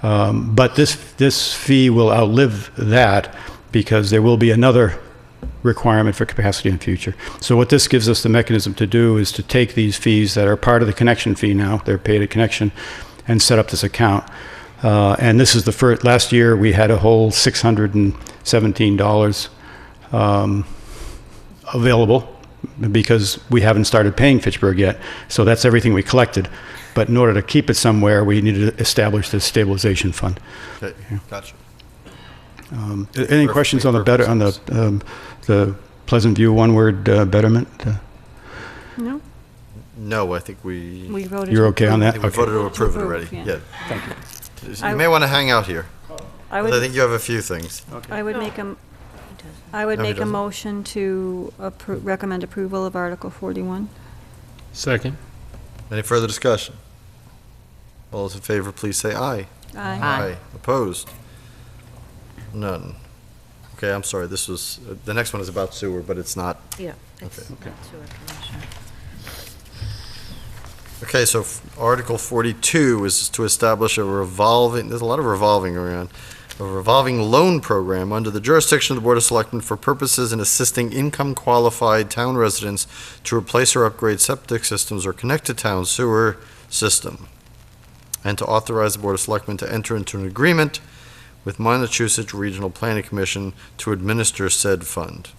but this fee will outlive that, because there will be another requirement for capacity in the future. So what this gives us the mechanism to do is to take these fees that are part of the connection fee now, they're paid at connection, and set up this account. And this is the first, last year we had a whole $617 available, because we haven't started paying Fitchburg yet. So that's everything we collected. But in order to keep it somewhere, we needed to establish this stabilization fund. Okay, gotcha. Any questions on the Pleasant View one-word betterment? No? No, I think we voted. You're to okay on approve. that? I think we voted to approve it Approve, already. yeah. Yeah. Thank you. You may want to hang out here. I I would, think you have a few things. I would make a, No, he make a doesn't. motion to recommend approval of Article 41. Second. Any further discussion? All those in favor, please say aye. Aye. Opposed? None. Okay, I'm sorry, this was, the next one is about sewer, but it's not. Yeah. Okay. Okay, so Article 42 is to establish a revolving, there's a lot of revolving around, a revolving loan program under the jurisdiction of the Board of Selectmen for purposes in assisting income-qualified town residents to replace or upgrade septic systems or connect to town sewer system, and to authorize the Board of Selectmen to enter into an agreement with Massachusetts Regional Planning Commission to administer said fund.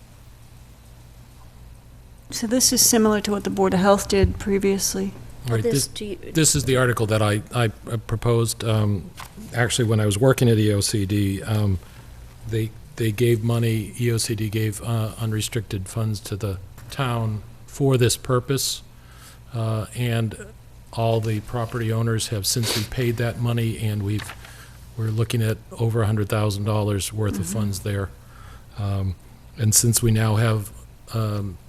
So this is similar to what the Board of Health did previously. All right, this is the article that I proposed, actually, when I was working at EOCD. They gave money, EOCD gave unrestricted funds to the town for this purpose, and all the property owners have since repaid that money, and we're looking at over $100,000 worth of funds there. And since we now have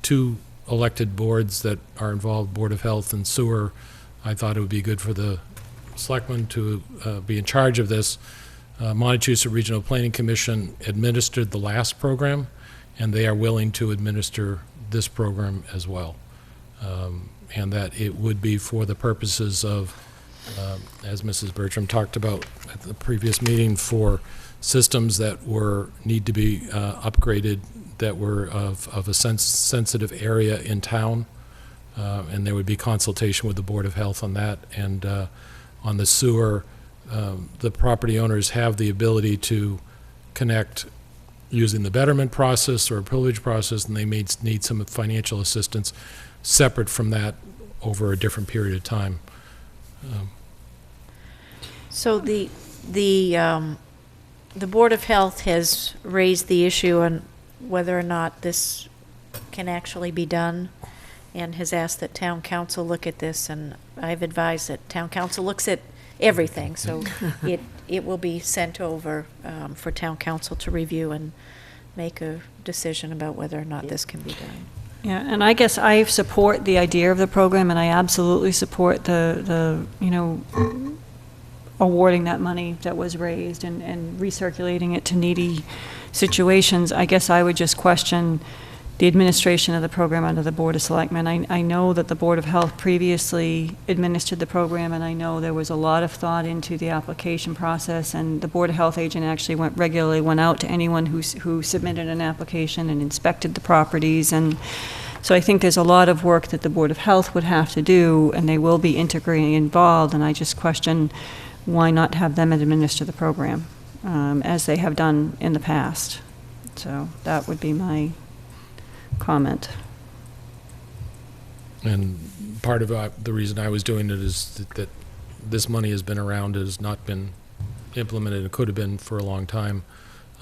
two elected boards that are involved, Board of Health and Sewer, I thought it would be good for the selectmen to be in charge of this. Massachusetts Regional Planning Commission administered the last program, and they are willing to administer this program as well. And that it would be for the purposes of, as Mrs. Bertram talked about at the previous meeting, for systems that need to be upgraded, that were of a sensitive area in town, and there would be consultation with the Board of Health on that. And on the sewer, the property owners have the ability to connect using the betterment process or a privilege process, and they may need some financial assistance separate from that over a different period of time. So the Board of Health has raised the issue on whether or not this can actually be done, and has asked that town council look at this, and I've advised that town council looks at everything, so it will be sent over for town council to review and make a decision about whether or not this can be done. Yeah, and I guess I support the idea of the program, and I absolutely support the awarding that money that was raised and recirculating it to needy situations. I guess I would just question the administration of the program under the Board of Selectmen. I know that the Board of Health previously administered the program, and I know there was a lot of thought into the application process, and the Board of Health agent actually regularly went out to anyone who submitted an application and inspected the properties. And so I think there's a lot of work that the Board of Health would have to do, and they will be integrally involved, and I just question why not have them administer the program, as they have done in the past. So that would be my comment. And part of the reason I was doing it is that this money has been around, it has not been implemented, it could have been for a long time,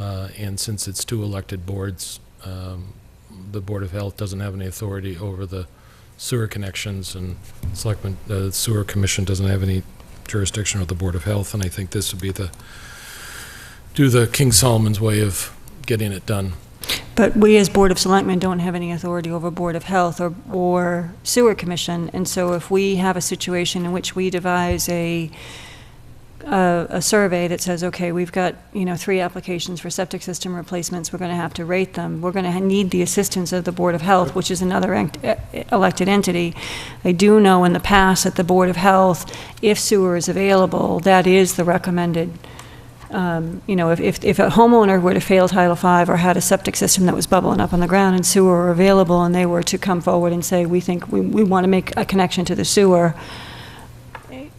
and since it's two elected boards, the Board of Health doesn't have any authority over the sewer connections, and Selectmen, the Sewer Commission doesn't have any jurisdiction over the Board of Health, and I think this would be do the King Solomon's way of getting it done. But we as Board of Selectmen don't have any authority over Board of Health or Sewer Commission, and so if we have a situation in which we devise a survey that says, okay, we've got, 3 applications for septic system replacements, we're going to have to rate them, we're going to need the assistance of the Board of Health, which is another elected entity. I do know in the past that the Board of Health, if sewer is available, that is the recommended. If a homeowner were to fail Title V or had a septic system that was bubbling up on the ground and sewer were available, and they were to come forward and say, we think we want to make a connection to the sewer,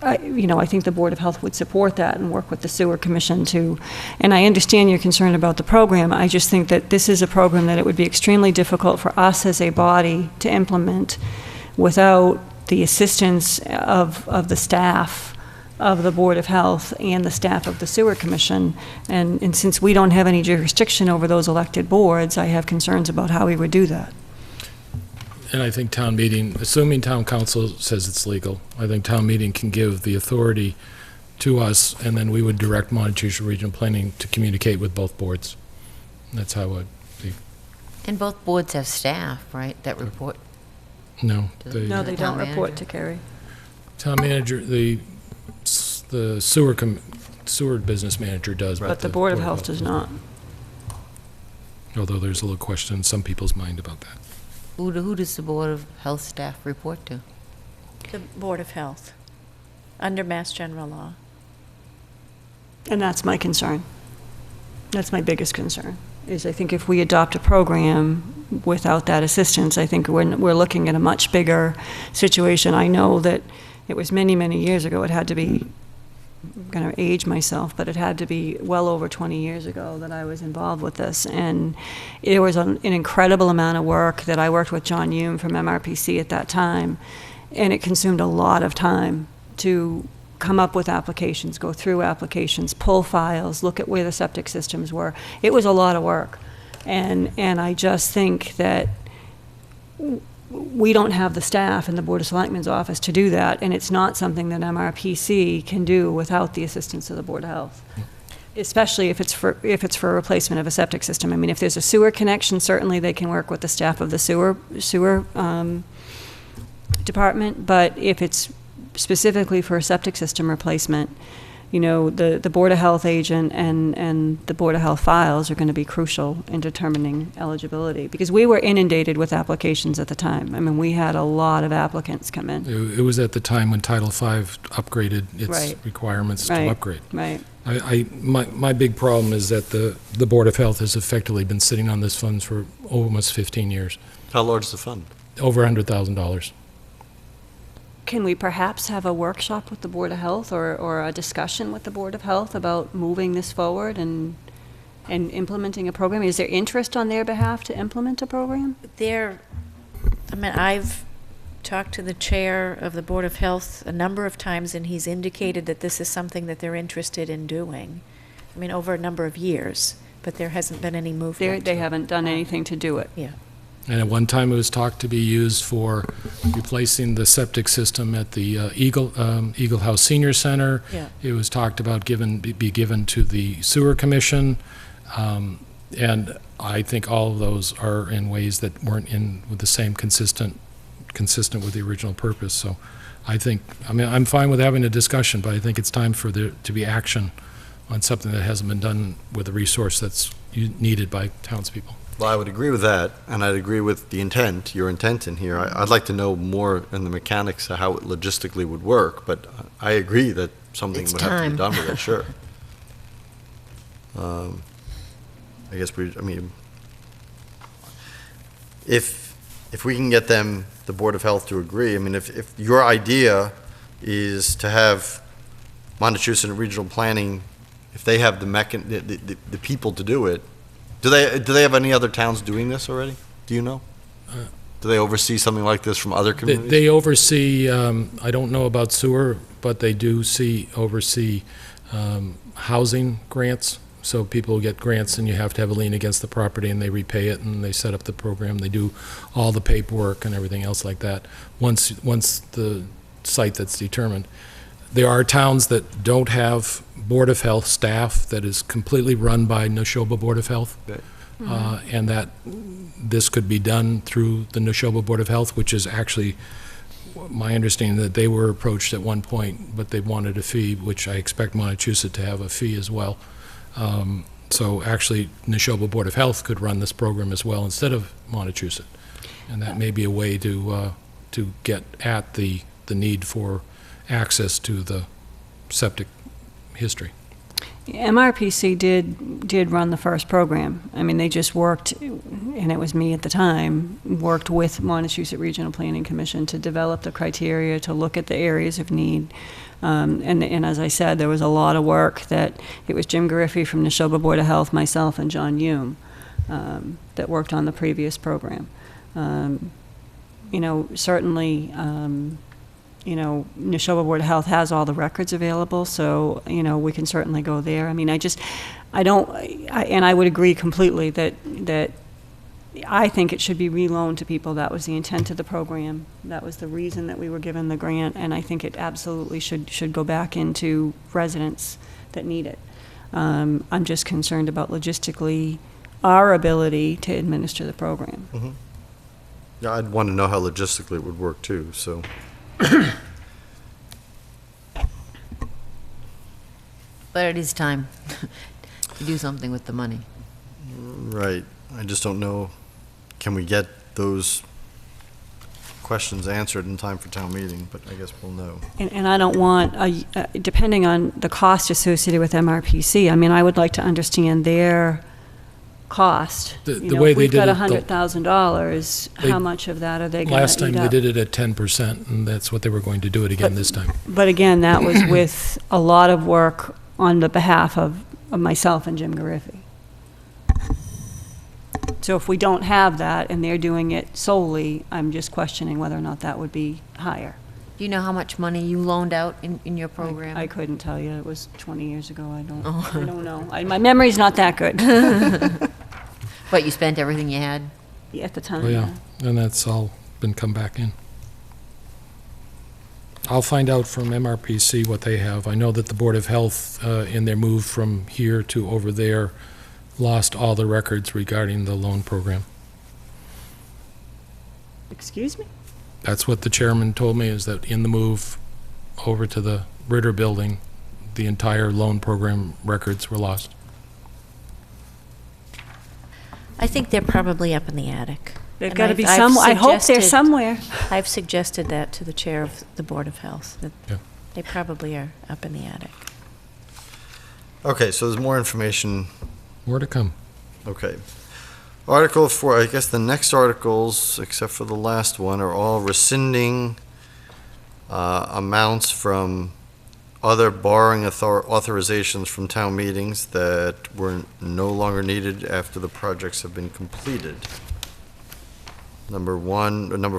I think the Board of Health would support that and work with the Sewer Commission to, and I understand your concern about the program. I just think that this is a program that it would be extremely difficult for us as a body to implement without the assistance of the staff of the Board of Health and the staff of the Sewer Commission. And since we don't have any jurisdiction over those elected boards, I have concerns about how we would do that. And I think town meeting, assuming town council says it's legal, I think town meeting can give the authority to us, and then we would direct Montechusett Regional Planning to communicate with both boards. That's how it would be. And both boards have staff, right, that report? No. No, they Town don't report manager. to Kerry. Town manager, the sewer business manager does. But the Board of Health does not. Although there's a little question in some people's mind about that. Who does the Board of Health staff report to? The Board of Health, under Mass General Law. And that's my concern. That's my biggest concern, is I think if we adopt a program without that assistance, I think we're looking at a much bigger situation. I know that it was many, many years ago. It had to be, I'm going to age myself, but it had to be well over 20 years ago that I was involved with this. And it was an incredible amount of work that I worked with John Hume from MRPC at that time. And it consumed a lot of time to come up with applications, go through applications, pull files, look at where the septic systems were. It was a lot of work. And I just think that we don't have the staff in the Board of Selectmen's office to do that, and it's not something that MRPC can do without the assistance of the Board of Health, especially if it's for a replacement of a septic system. I mean, if there's a sewer connection, certainly they can work with the staff of the sewer department, but if it's specifically for a septic system replacement, the Board of Health agent and the Board of Health files are going to be crucial in determining eligibility, because we were inundated with applications at the time. I mean, we had a lot of applicants come in. It was at the time when Title V upgraded its Right. requirements to Right. upgrade. Right. My big problem is that the Board of Health has effectively been sitting on this fund for almost 15 years, How large is the fund? over $100,000. Can we perhaps have a workshop with the Board of Health or a discussion with the Board of Health about moving this forward and implementing a program? Is there interest on their behalf to implement a program? I've talked to the chair of the Board of Health a number of times, and he's indicated that this is something that they're interested in doing. Over a number of years, but there hasn't been any movement. They haven't done anything to do it. Yeah. And at one time, it was talked to be used for replacing the septic system at the Eagle House Senior Center. Yeah. It was talked about be given to the Sewer Commission. And I think all of those are in ways that weren't with the same consistent with the original purpose. So I think, I'm fine with having a discussion, but I think it's time for there to be action on something that hasn't been done with a resource that's needed by townspeople. Well, I would agree with that, and I'd agree with the intent, your intent in here. I'd like to know more in the mechanics of how it logistically would work, but I agree that something It's would have to time. be done with it, sure. I guess if we can get the Board of Health to agree, if your idea is to have Montechusett Regional Planning, if they have the people to do it, do they have any other towns doing this already? Do you know? Do they oversee something like this from other communities? They oversee, I don't know about sewer, but they do oversee housing grants So people get grants and you have to have a lien against the property and they repay it and they set up the program. They do all the paperwork and everything else like that once the site that's determined. There are towns that don't have Board of Health staff that is completely run by Neshoba Board of Health. And that this could be done through the Neshoba Board of Health, which is actually my understanding that they were approached at one point, but they wanted a fee, which I expect Montechusett to have a fee as well. So actually, Neshoba Board of Health could run this program as well instead of Montechusett. And that may be a way to get at the need for access to the septic history. MRPC did run the first program. I mean, they just worked, and it was me at the time, worked with Montechusett Regional Planning Commission to develop the criteria, to look at the areas of need. And as I said, there was a lot of work that, it was Jim Gariffi from Neshoba Board of Health, myself, and John Hume that worked on the previous program. Certainly, Neshoba Board of Health has all the records available, so, we can certainly go there. I mean, and I would agree completely that I think it should be reloaned to people. That was the intent of the program. That was the reason that we were given the grant, and I think it absolutely should go back into residents that need it. I'm just concerned about logistically our ability to administer the program. Mm-hmm. Yeah, I'd want to know how logistically it would work too, so. But it is time to do something with the money. Right. I just don't know, can we get those questions answered in time for town meeting, but I guess we'll know. And I don't want, depending on the cost associated with MRPC, I mean, I would like to understand their cost. The way they did it, if we've got $100,000, how much of that are they going to eat up? Last time they did it at 10%, and that's what they were going to do it again this time. But again, that was with a lot of work on the behalf of myself and Jim Gariffi. So if we don't have that and they're doing it solely, I'm just questioning whether or not that would be higher. Do you know how much money you loaned out in your program? I couldn't tell you. It was 20 years ago. I don't know. My memory's not that good. But you spent everything you had? Yeah, at the time. Oh, yeah, and that's all been come back in. I'll find out from MRPC what they have. I know that the Board of Health, in their move from here to over there, lost all the records regarding the loan program. Excuse me? That's what the chairman told me, is that in the move over to the Ritter building, the entire loan program records were lost. I think they're probably up in the attic. They've And got to I've- be I've some. I hope they're suggested- somewhere. I've suggested that to the chair of the Board of Health, that Yeah. they probably are up in the attic. Okay, so there's more information. More to come. Okay. Article 4, I guess the next articles, except for the last one, are all rescinding amounts from other borrowing authorizations from town meetings that were no longer needed after the projects have been completed. Number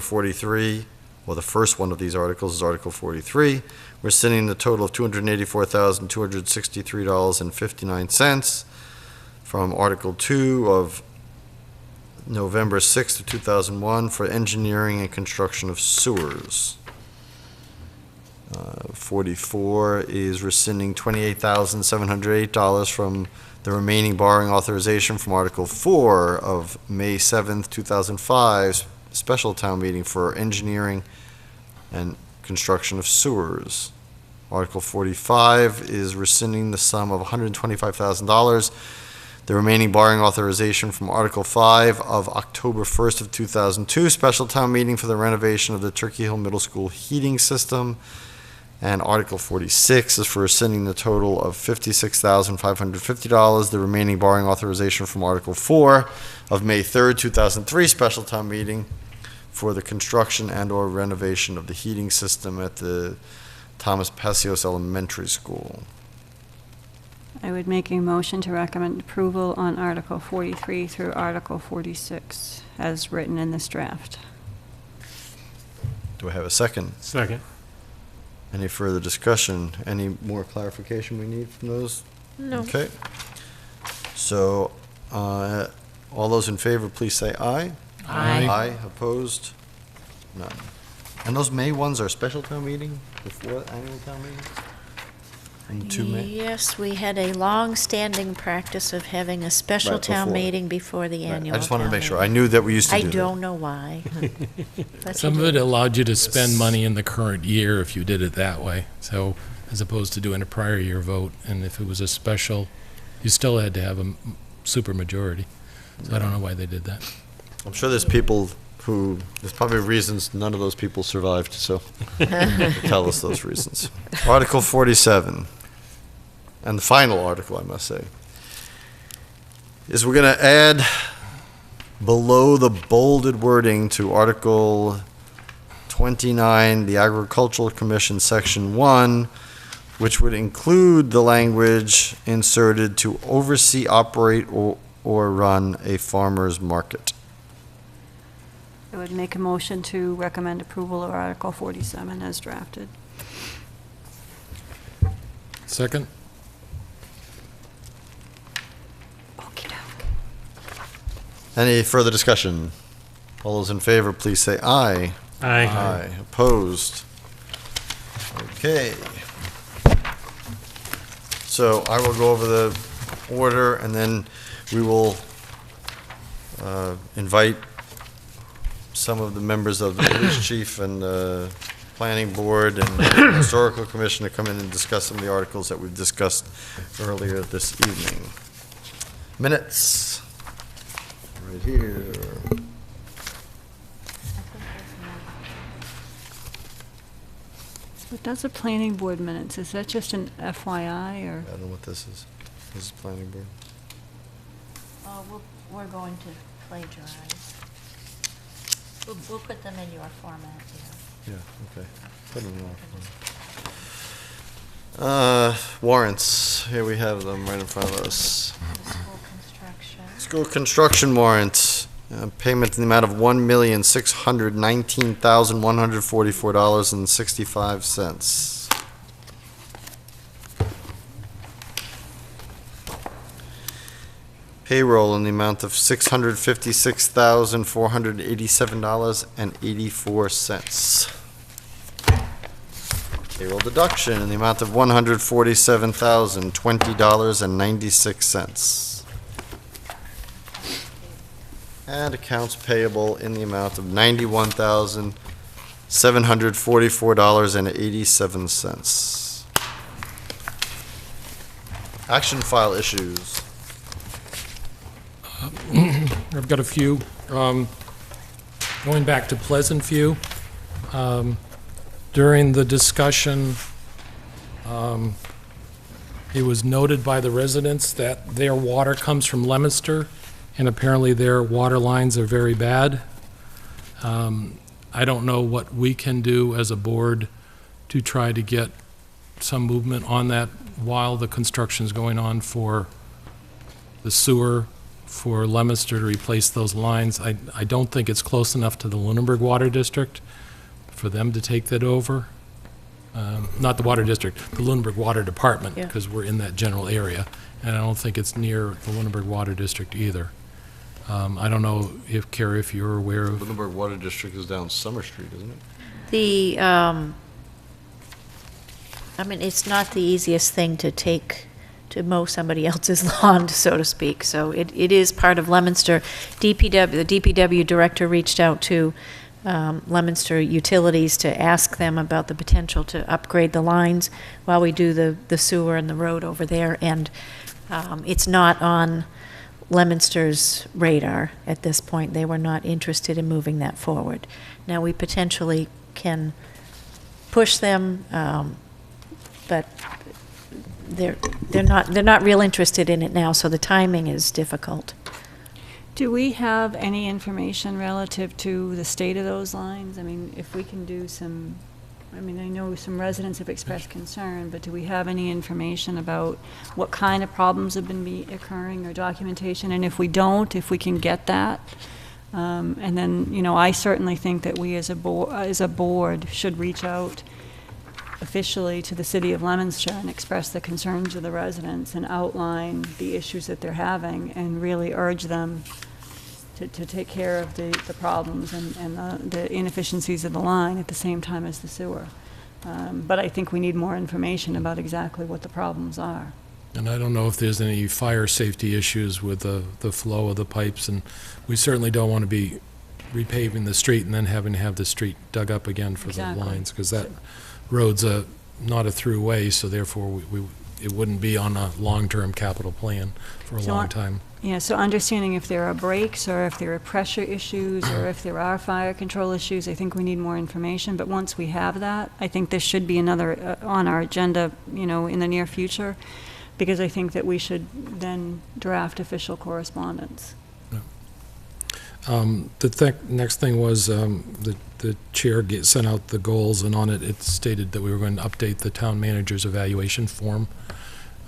43, well, the first one of these articles is Article 43, rescinding the total of $284,263.59 from Article 2 of November 6th of 2001 for engineering and construction of sewers. 44 is rescinding $28,708 from the remaining borrowing authorization from Article 4 of May 7th, 2005, special town meeting for engineering and construction of sewers. Article 45 is rescinding the sum of $125,000, the remaining borrowing authorization from Article 5 of October 1st of 2002, special town meeting for the renovation of the Turkey Hill Middle School heating system. And Article 46 is for rescinding the total of $56,550, the remaining borrowing authorization from Article 4 of May 3rd, 2003, special town meeting for the construction and/or renovation of the heating system at the Thomas Passios Elementary School. I would make a motion to recommend approval on Article 43 through Article 46, as written in this draft. Do I have a second? Second. Any further discussion? Any more clarification we need from those? No. Okay. So, all those in favor, please say aye. Aye. Aye, opposed? None. And those May ones are special town meeting before annual town meeting? And the 2 May? Yes, we had a long-standing practice of having a special Right, town before. meeting before the Right, annual I just wanted to town make sure. I meeting. knew that we used to I do that. don't know why. But Some we of it did. allowed you to spend money in the current year if you did it that way, so, as opposed to doing a prior year vote, and if it was a special, you still had to have a supermajority. So I don't know why they did that. I'm sure there's people who, there's probably reasons none of those people survived, so tell us those reasons. Article 47, and the final article, I must say, is we're going to add below the bolded wording to Article 29, the Agricultural Commission, Section 1, which would include the language inserted to oversee, operate, or run a farmer's market. I would make a motion to recommend approval of Article 47 as drafted. Second? Okey-doke. Any further discussion? All those in favor, please say aye. Aye. Aye. Opposed? Okay. So I will go over the order, and then we will invite some of the members of the police chief and the planning board and the historical commission to come in and discuss some of the articles that we've discussed earlier this evening. Minutes. Right here. But that's a planning board minutes. Is that just an FYI or? I don't know what this is. This is planning board. We're going to plagiarize. We'll put them in your format, yeah. Yeah, okay. Put them in our form. Warrants, here we have them right in front of us. School construction. School construction warrant, payment in the amount of $1,619,144.65. Payroll in the amount of $656,487.84. Payroll deduction in the amount of $147,020.96. And accounts payable in the amount of $91,744.87. Action file issues. I've got a few. Going back to Pleasant View, during the discussion, it was noted by the residents that their water comes from Leominster, and apparently their water lines are very bad. I don't know what we can do as a board to try to get some movement on that while the construction's going on for the sewer for Leominster to replace those lines. I don't think it's close enough to the Lunenburg Water District for them to take that over. Not the Water District, the Lunenburg Water Department, Yeah. because we're in that general area. And I don't think it's near the Lunenburg Water District either. I don't know if, Carrie, if you're aware of, Lunenburg Water District is down Summer Street, isn't it? The, I mean, it's not the easiest thing to take to mow somebody else's lawn, so to speak. So it is part of Leominster. DPW, the DPW director reached out to Leominster Utilities to ask them about the potential to upgrade the lines while we do the sewer and the road over there. And it's not on Leominster's radar at this point. They were not interested in moving that forward. Now, we potentially can push them, but they're not real interested in it now, so the timing is difficult. Do we have any information relative to the state of those lines? I mean, if we can do some, I mean, I know some residents have expressed concern, but do we have any information about what kind of problems have been occurring or documentation? And if we don't, if we can get that? And then, you know, I certainly think that we as a board should reach out officially to the city of Leominster and express the concerns of the residents and outline the issues that they're having and really urge them to take care of the problems and the inefficiencies of the line at the same time as the sewer. But I think we need more information about exactly what the problems are. And I don't know if there's any fire safety issues with the flow of the pipes, and we certainly don't want to be repaving the street and then having to have the street dug up again for Exactly. the lines, because that road's not a through way, so therefore it wouldn't be on a long-term capital plan for a So long I- time. Yeah, so understanding if there are breaks or if there are pressure issues or if there are fire control issues, I think we need more information. But once we have that, I think this should be another on our agenda, in the near future, because I think that we should then draft official correspondence. Next thing was the chair sent out the goals, and on it, it stated that we were going to update the town manager's evaluation form.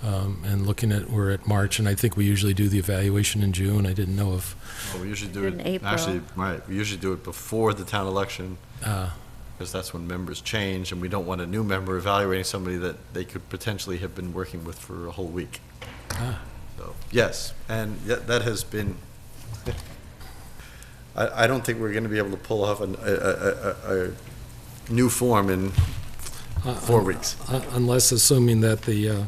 And looking at, we're at March, and I think we usually do the evaluation in June. I didn't know if, Well, we usually do In it, April. actually, right, we usually do it before the town election, because that's when members change, and we don't want a new member evaluating somebody that they could potentially have been working with for a whole week. So, yes, and that has been, I don't think we're going to be able to pull off a new form in 4 weeks. unless assuming that the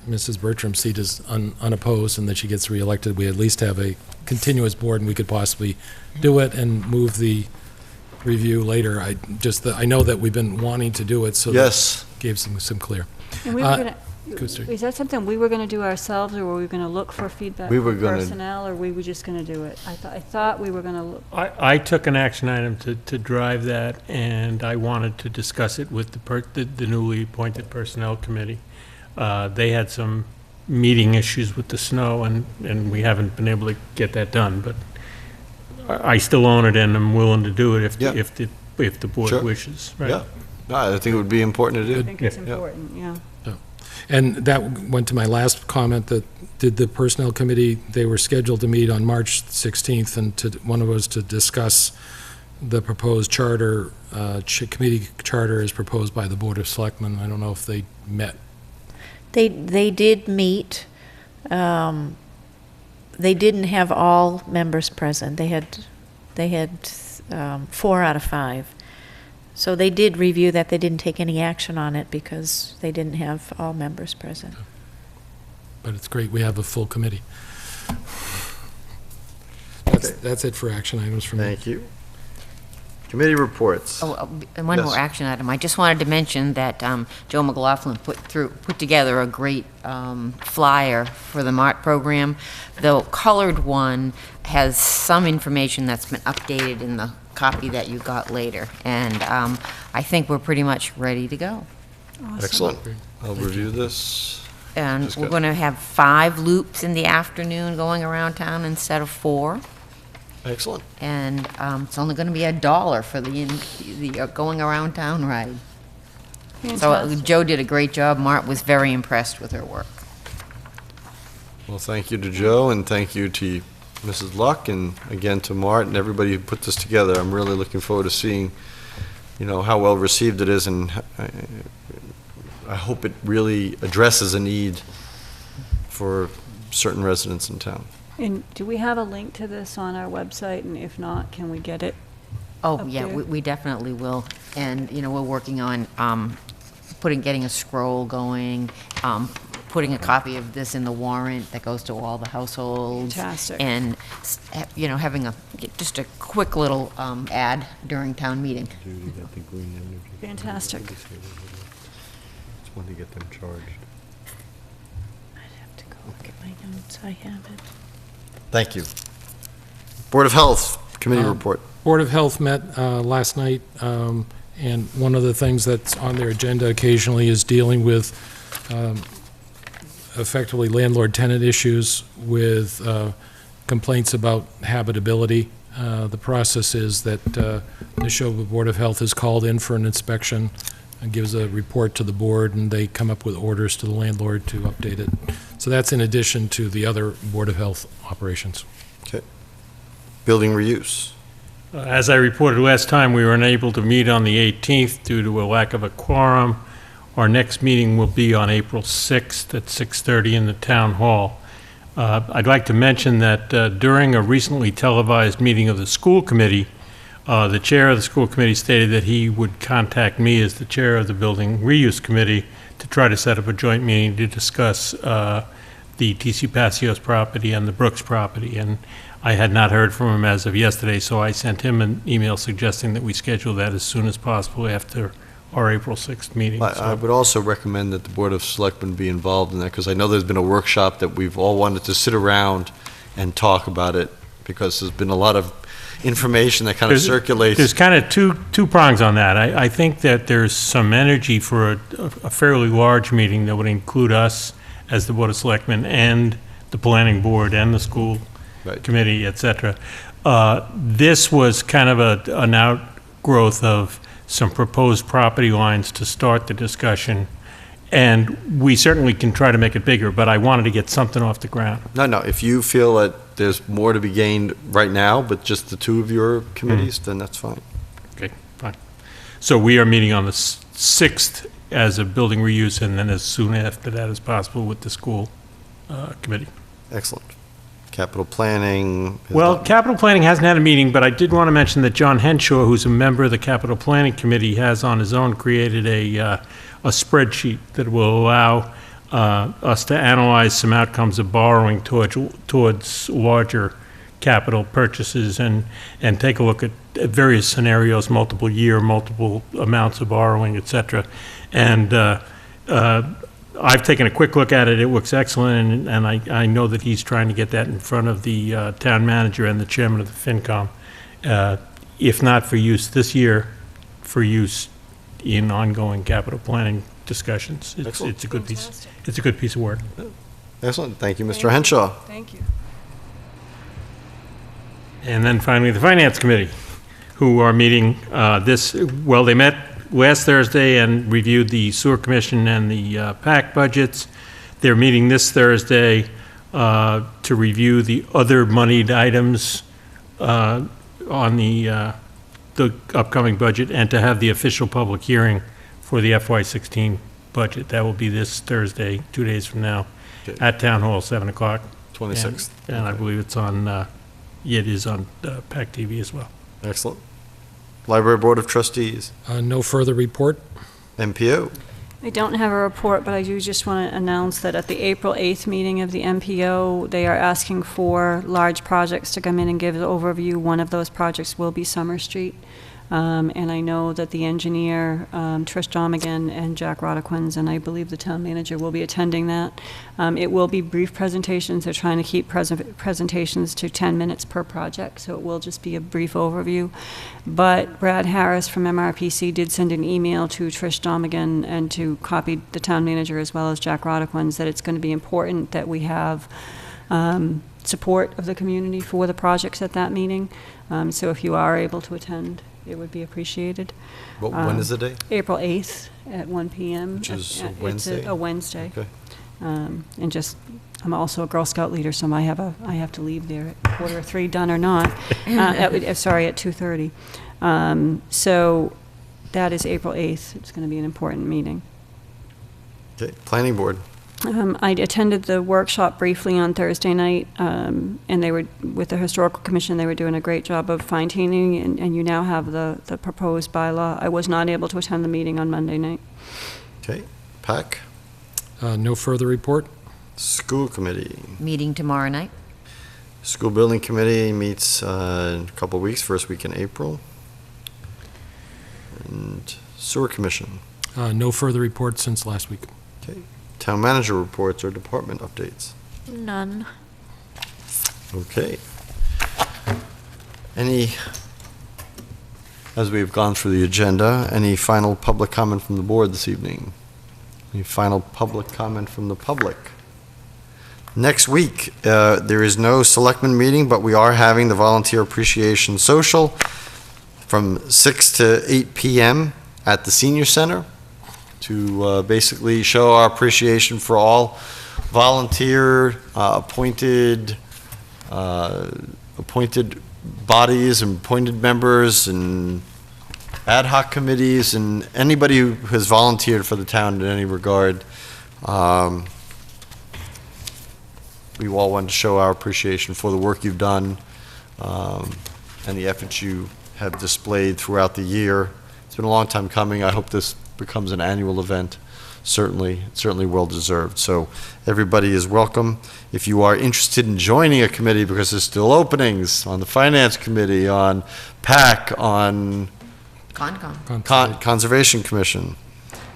Mrs. Bertram's seat is unopposed and that she gets reelected, we at least have a continuous board, and we could possibly do it and move the review later. I know that we've been wanting to do it, so Yes. that gave some clear. And we were Uh, gonna, Go straight. is that something we were going to do ourselves, or were we going to look for feedback We were from gonna- personnel, or we were just going to do it? I thought we were going to look. I took an action item to drive that, and I wanted to discuss it with the newly appointed Personnel Committee. They had some meeting issues with the snow, and we haven't been able to get that done, but I still own it, and I'm willing to do it Yeah. if the board Sure. wishes. right? Yeah, no, I think it would be important to I do. think it's Yeah. important, yeah. And that went to my last comment, that did the Personnel Committee, they were scheduled to meet on March 16th, and one of us to discuss the proposed charter, committee charter as proposed by the Board of Selectmen. I don't know if they met. They did meet. They didn't have all members present. They had 4 out of 5. So they did review that. They didn't take any action on it because they didn't have all members present. But it's great, we have a full committee. That's it for action items from me. Thank you. Committee reports. And one Yes. more action item. I just wanted to mention that Joe McLaughlin put together a great flyer for the MART program. The colored one has some information that's been updated in the copy that you got later. And I think we're pretty much ready to go. Excellent. I'll review this. And Just we're got- going to have 5 loops in the afternoon going around town instead of 4. Excellent. And it's only going to be $1 for the going around town ride. So Fantastic. Joe did a great job. Mart was very impressed with her work. Well, thank you to Joe, and thank you to Mrs. Luck, and again to Mart and everybody who put this together. I'm really looking forward to seeing, how well received it is, and I hope it really addresses a need for certain residents in town. And do we have a link to this on our website? And if not, can we get it? Oh, Up yeah, there. we definitely will. And, we're working on getting a scroll going, putting a copy of this in the warrant that goes to all the households. Fantastic. And, having just a quick little ad during town meeting. Fantastic. It's when to get them charged. I'd have to go look at my notes. I have it. Thank you. Board of Health, committee report. Board of Health met last night, and one of the things that's on their agenda occasionally is dealing with effectively landlord-tenant issues with complaints about habitability. The process is that the Neshoba Board of Health is called in for an inspection and gives a report to the board, and they come up with orders to the landlord to update it. So that's in addition to the other Board of Health operations. Okay. Building reuse. As I reported last time, we were unable to meet on the 18th due to a lack of a quorum. Our next meeting will be on April 6th at 6:30 in the Town Hall. I'd like to mention that during a recently televised meeting of the school committee, the chair of the school committee stated that he would contact me as the chair of the building reuse committee to try to set up a joint meeting to discuss the TC Passios property and the Brooks property. And I had not heard from him as of yesterday, so I sent him an email suggesting that we schedule that as soon as possible after our April 6th meeting. I would also recommend that the Board of Selectmen be involved in that, because I know there's been a workshop that we've all wanted to sit around and talk about it, because there's been a lot of information that kind of circulates. There's kind of two prongs on that. I think that there's some energy for a fairly large meeting that would include us as the Board of Selectmen and the Planning Board and the school committee, et cetera. This was kind of an outgrowth of some proposed property lines to start the discussion, and we certainly can try to make it bigger, but I wanted to get something off the ground. No, if you feel that there's more to be gained right now, but just the two of your committees, then that's fine. Okay, fine. So we are meeting on the 6th as a building reuse, and then as soon after that as possible with the school committee. Excellent. Capital planning. Well, capital planning hasn't had a meeting, but I did want to mention that John Henshaw, who's a member of the capital planning committee, has on his own created a spreadsheet that will allow us to analyze some outcomes of borrowing towards larger capital purchases and take a look at various scenarios, multiple year, multiple amounts of borrowing, et cetera. And I've taken a quick look at it. It looks excellent, and I know that he's trying to get that in front of the town manager and the chairman of the FinCom, if not for use this year, for use in ongoing capital planning discussions. It's a good piece. It's a good piece of work. Excellent. Thank you, Mr. Henshaw. Thank you. And then finally, the Finance Committee, who are meeting they met last Thursday and reviewed the Sewer Commission and the PAC budgets. They're meeting this Thursday to review the other moneyed items on the upcoming budget and to have the official public hearing for the FY16 budget. That will be this Thursday, 2 days from now, at Town Hall, 7 o'clock. 26th. And I believe it's on, it is on PAC TV as well. Excellent. Library Board of Trustees. No further report. MPO. I don't have a report, but I do just want to announce that at the April 8th meeting of the MPO, they are asking for large projects to come in and give an overview. One of those projects will be Summer Street. And I know that the engineer, Trish Domigan, and Jack Rodequins, and I believe the town manager will be attending that. It will be brief presentations. They're trying to keep presentations to 10 minutes per project, so it will just be a brief overview. But Brad Harris from MRPC did send an email to Trish Domigan and to copy the town manager as well as Jack Rodequins that it's going to be important that we have support of the community for the projects at that meeting. So if you are able to attend, it would be appreciated. When is the day? April 8th at 1 p.m. Which is a It's Wednesday? a Wednesday. Okay. And just, I'm also a Girl Scout leader, so I have to leave there at 2:45, done or not. Sorry, at 2:30. So that is April 8th. It's going to be an important meeting. Okay. Planning Board. I attended the workshop briefly on Thursday night, and they were, with the Historical Commission, they were doing a great job of fine-tuning, and you now have the proposed bylaw. I was not able to attend the meeting on Monday night. Okay. PAC. No further report. School Committee. Meeting tomorrow night. School Building Committee meets in a couple of weeks, first week in April. And Sewer Commission. No further report since last week. Okay. Town Manager reports or department updates. None. Okay. As we've gone through the agenda, any final public comment from the board this evening? Any final public comment from the public? Next week, there is no selectmen meeting, but we are having the Volunteer Appreciation Social from 6 to 8 p.m. at the Senior Center to basically show our appreciation for all volunteer appointed bodies and appointed members and ad hoc committees and anybody who has volunteered for the town in any regard. We all want to show our appreciation for the work you've done and the efforts you have displayed throughout the year. It's been a long time coming. I hope this becomes an annual event. Certainly well deserved. So everybody is welcome. If you are interested in joining a committee, because there's still openings on the Finance Committee, on PAC, on Conservation Commission.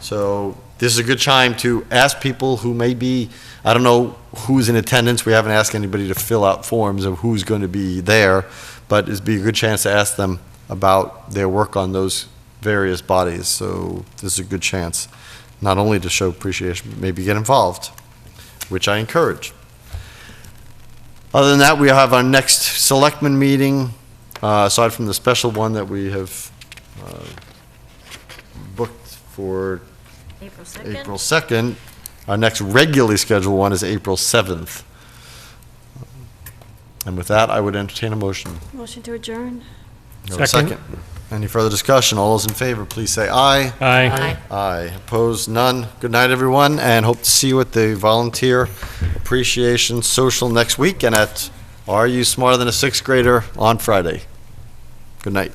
So this is a good time to ask people who may be, I don't know who's in attendance. We haven't asked anybody to fill out forms of who's going to be there, but it'd be a good chance to ask them about their work on those various bodies. So this is a good chance, not only to show appreciation, but maybe get involved, which I encourage. Other than that, we have our next Selectmen meeting, aside from the special one that we have booked for April 2nd. Our next regularly scheduled one is April 7th. And with that, I would entertain a motion. Motion to adjourn. No, second. Any further discussion? All those in favor, please say aye. Aye. Aye. Opposed? None. Good night, everyone, and hope to see you at the Volunteer Appreciation Social next week and at Are You Smarter Than a Sixth Grader on Friday. Good night.